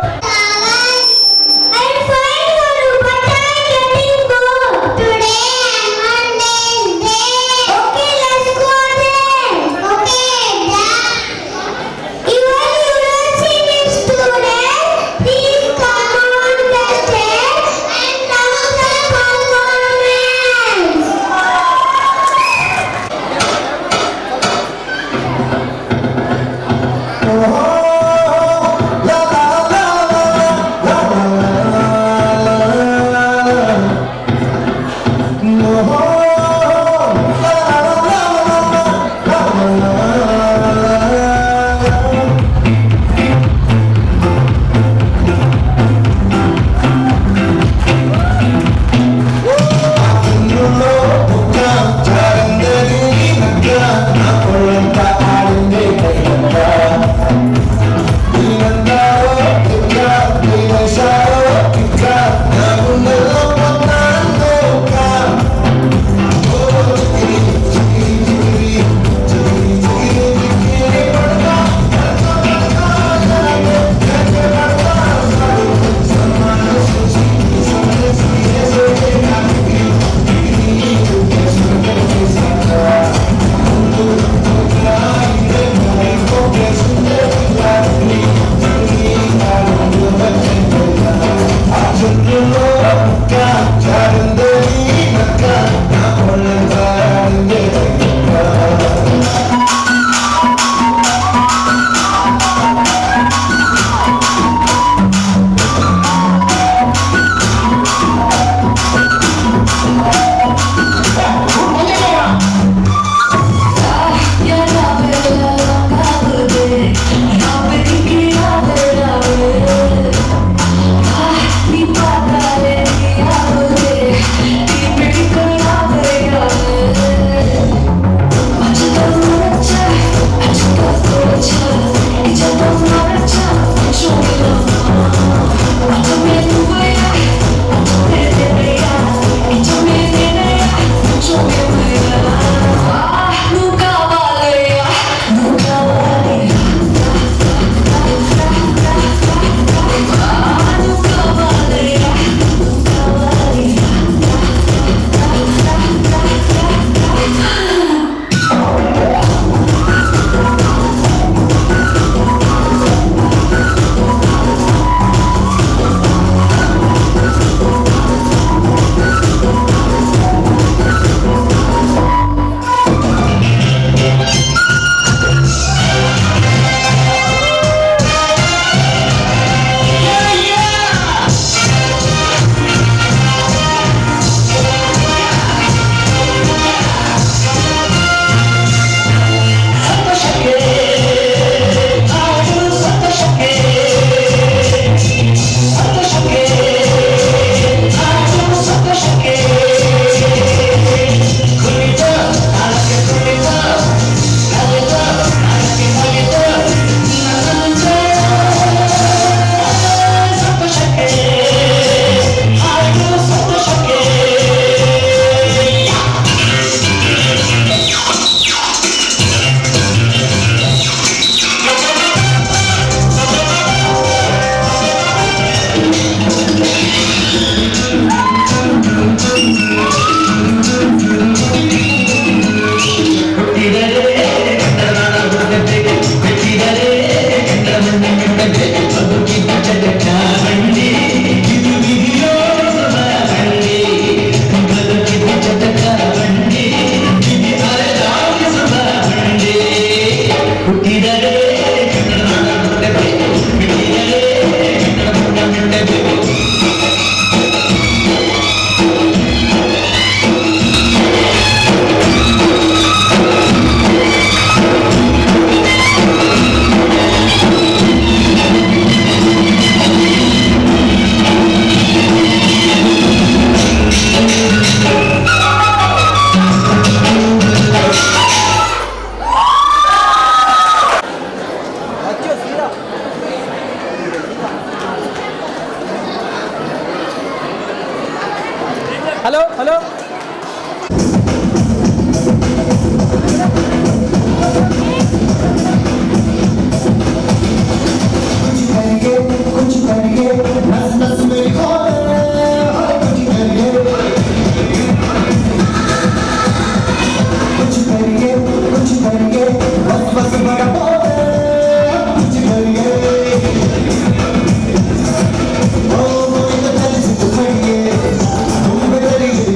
Speaker 8: ಹಲೋ ಹಲೋ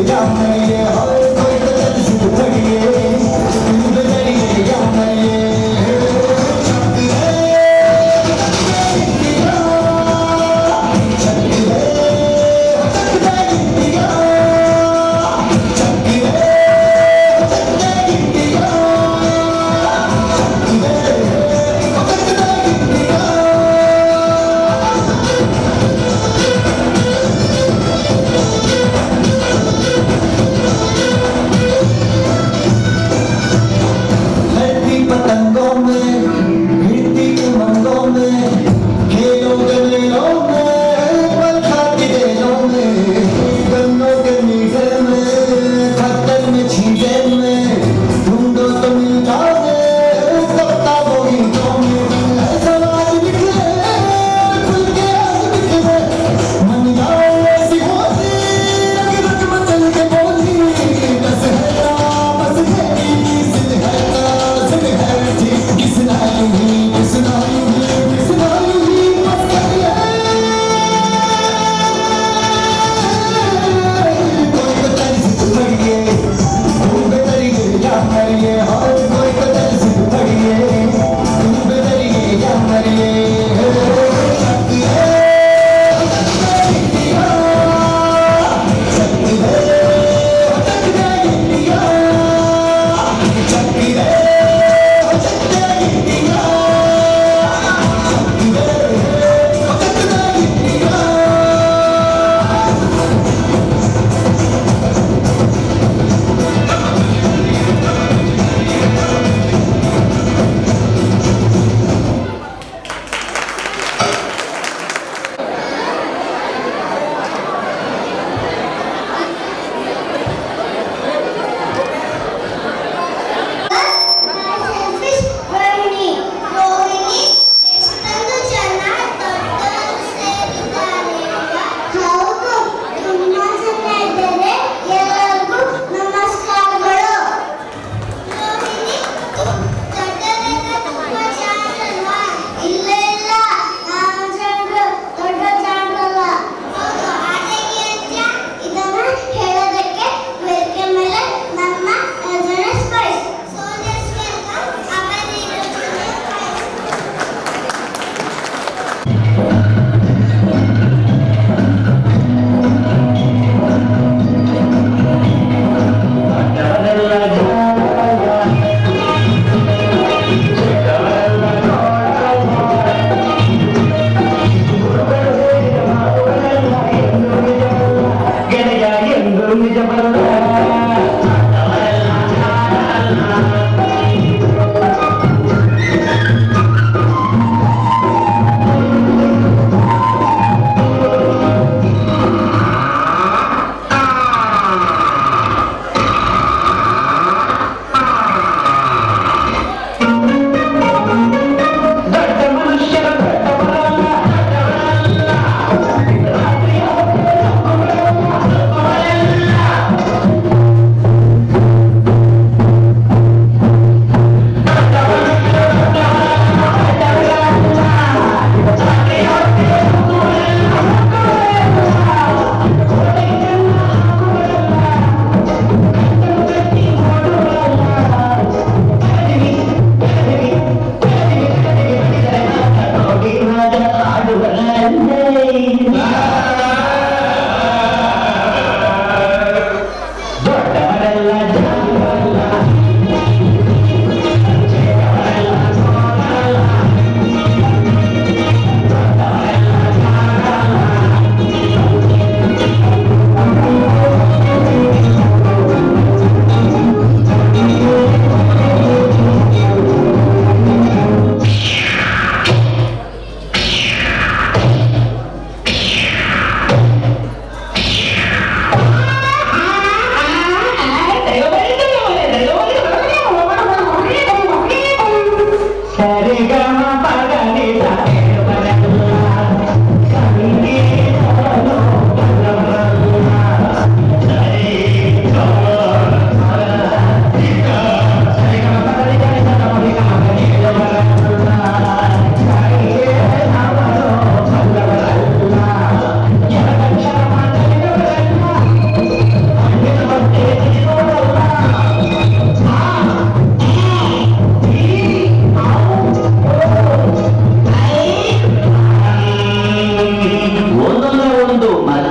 Speaker 9: Oh,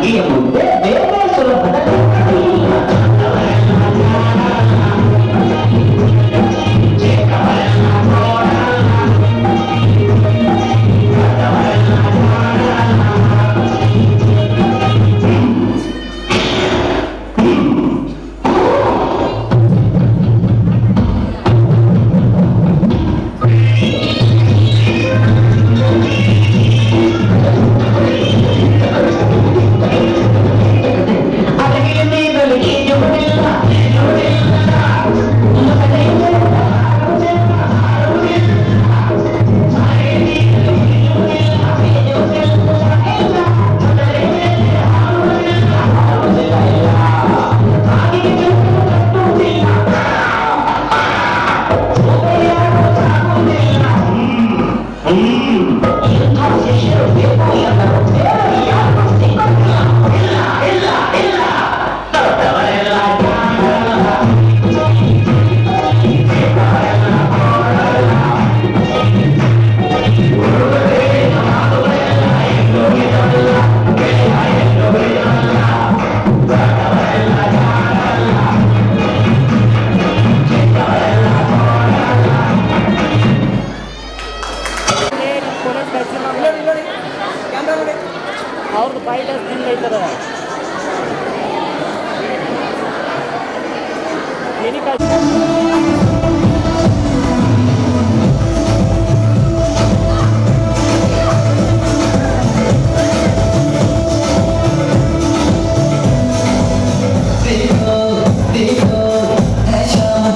Speaker 9: ಈ ಮುಂದೆ ಬೇರೆ ಸುಲಭದ
Speaker 7: ಅವ್ರದ್ದು ಫೈಟ್ ಹಿಂಗೆ ಐತದ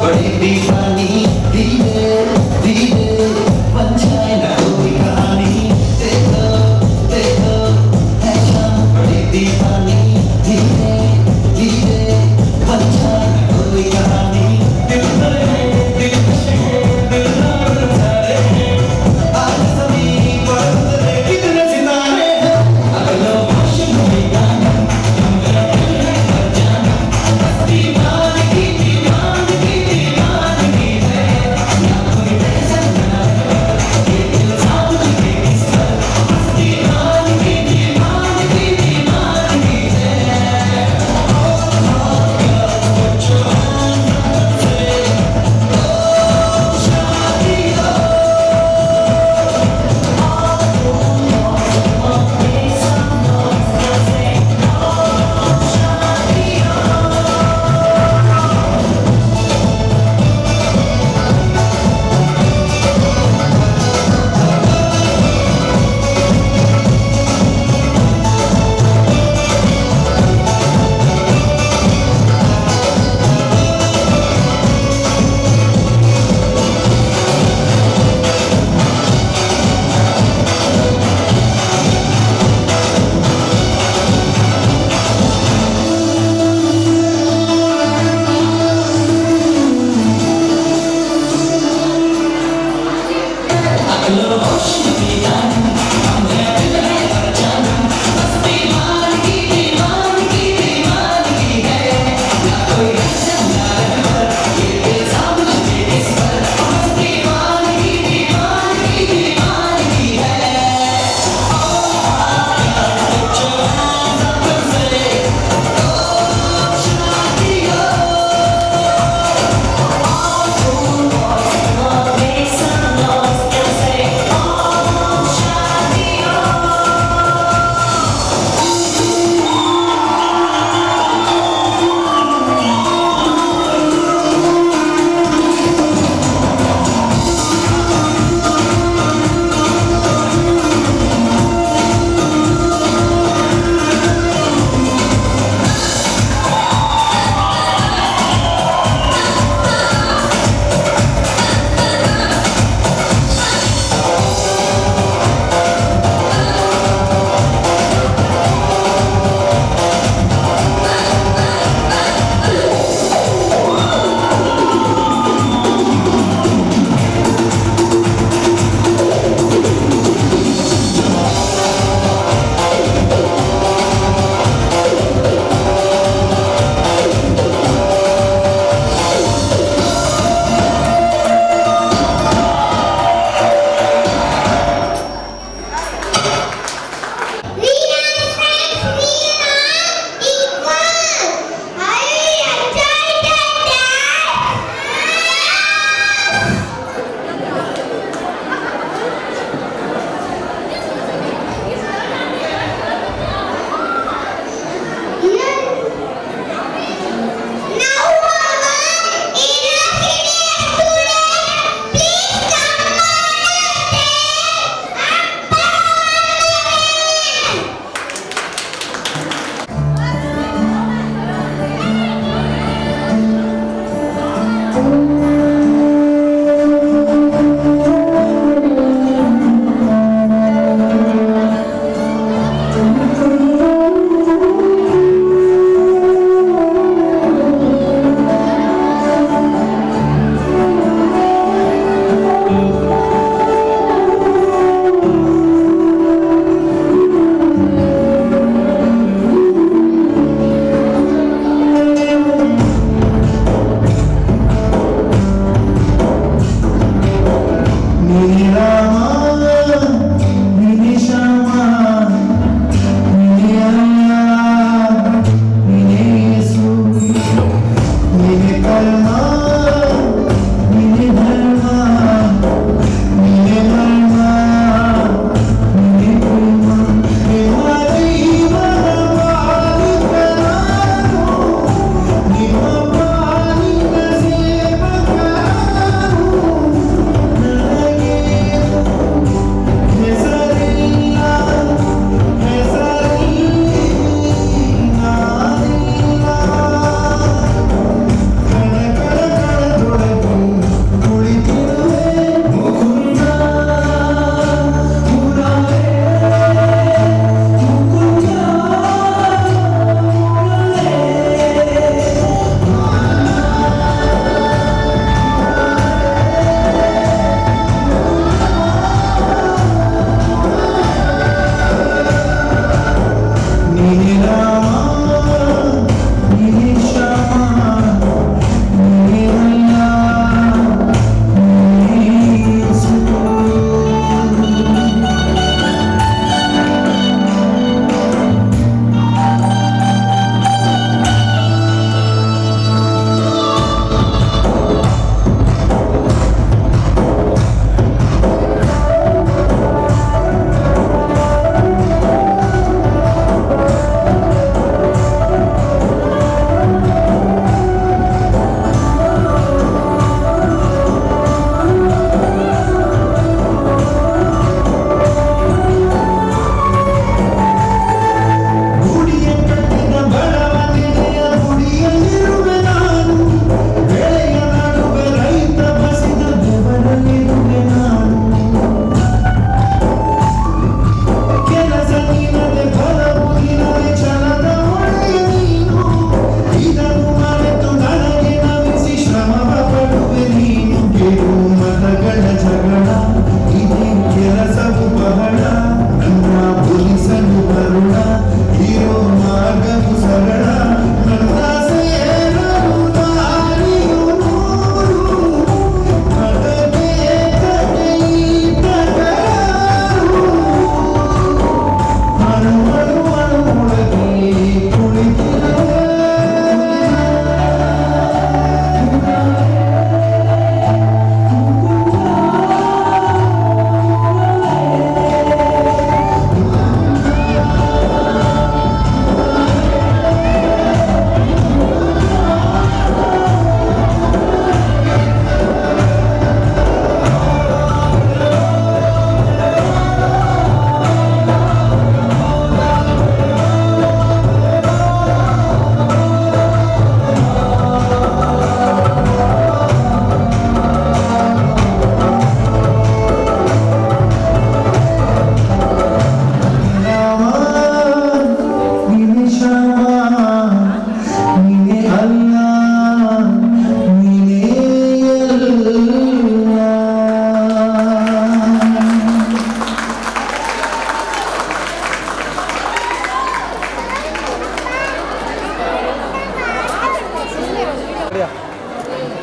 Speaker 9: बड़ी दीवानी धीरे धीरे बन जाए ना कोई कहानी देखो देखो है शाम बड़ी दीवानी धीरे धीरे बन जाए ना कोई कहानी दिल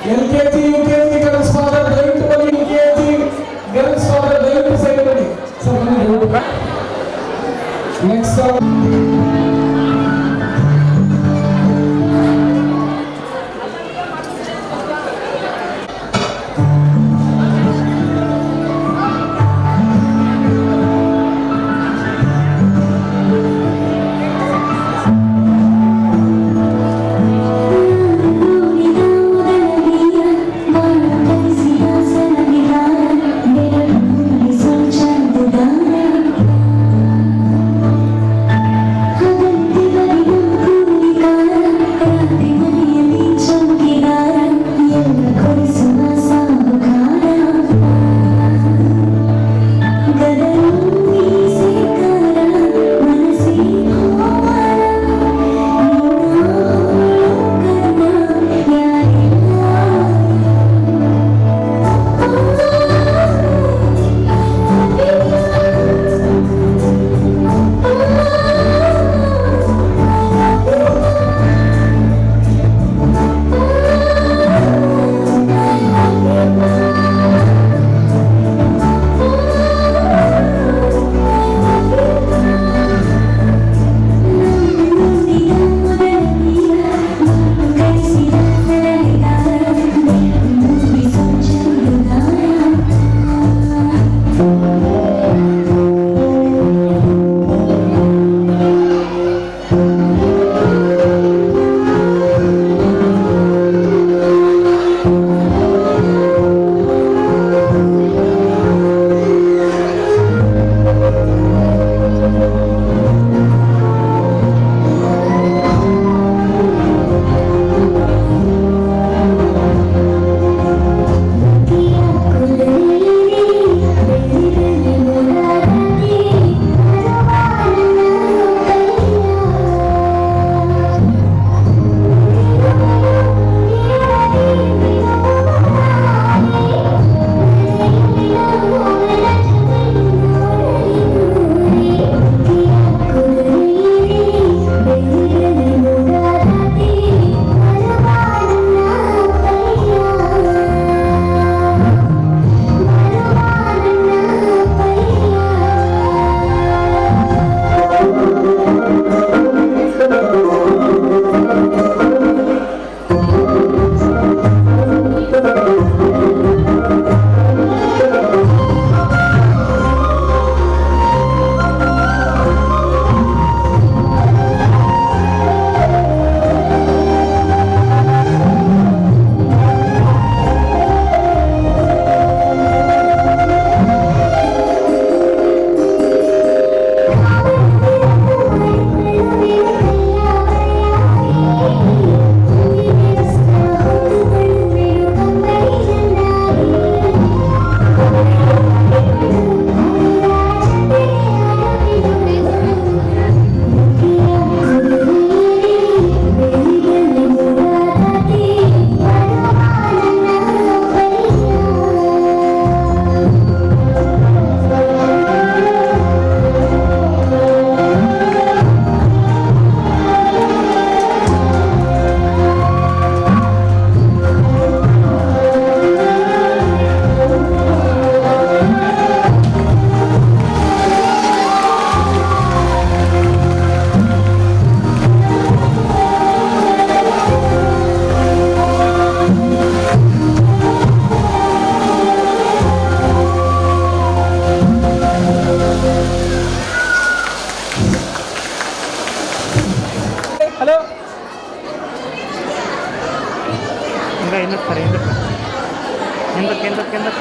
Speaker 2: LKG, UKG girls father going to bali, UKG girls father going to side bali. Sir, next song.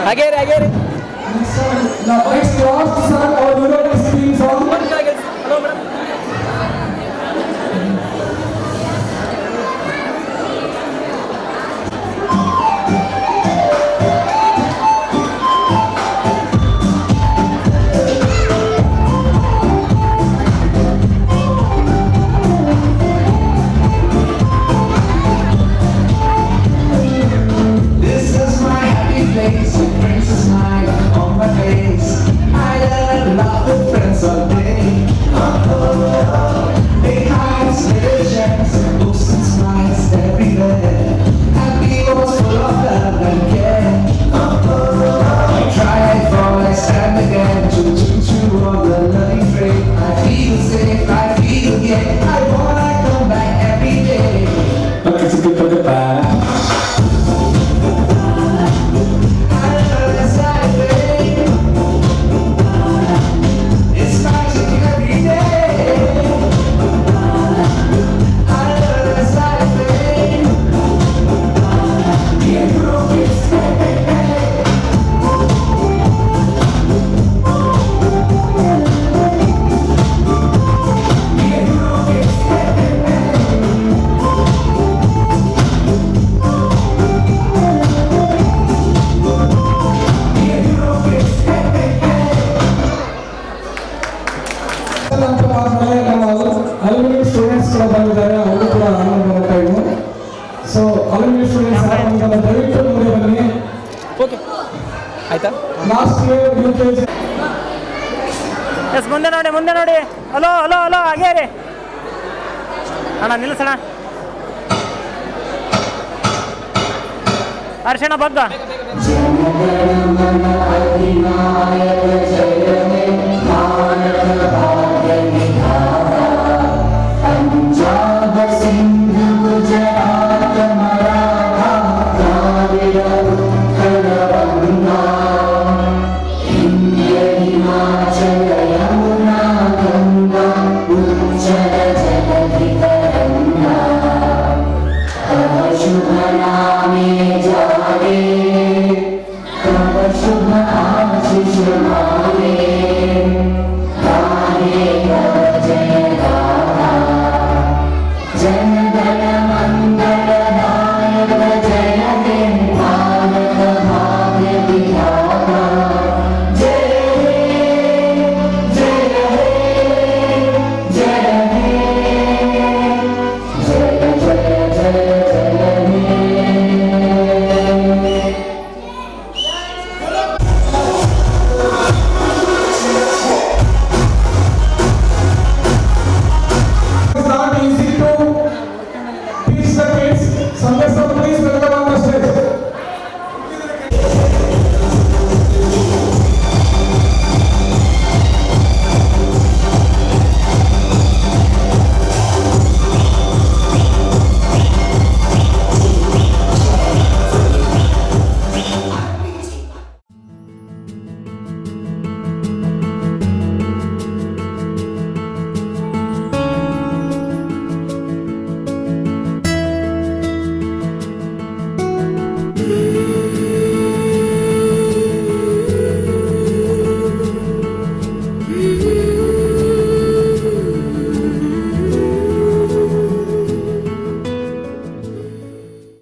Speaker 8: ಹಾಗೆ ರೀ
Speaker 2: Now next last song our Euro discipline song.
Speaker 8: Hello madam.
Speaker 9: This is my happy place, princess smile on my face. I love with friends all day.
Speaker 2: Students ಕೂಡ ಬಂದಿದ್ದಾರೆ, ಅವರು ಕೂಡ ಆನಂದ ಬರೋ time. So alumni students ಯಾರು ದಯವಿಟ್ಟು ಮುಂದೆ ಬನ್ನಿ.
Speaker 8: Okay ಆಯ್ತಾ?
Speaker 2: ಲಾಸ್ಟ್ ಇಯರ್ UKG
Speaker 7: ಎಸ್ ಮುಂದೆ ನೋಡಿ ಮುಂದೆ ನೋಡಿ. ಹಲೋ ಹಲೋ ಹಲೋ ಹಾಗೇ ರೀ ಅಣ್ಣ ನಿಲ್ಲಿಸೋಣ. ಅರ್ಶಣ ಬಗ್ಗ
Speaker 9: Punjab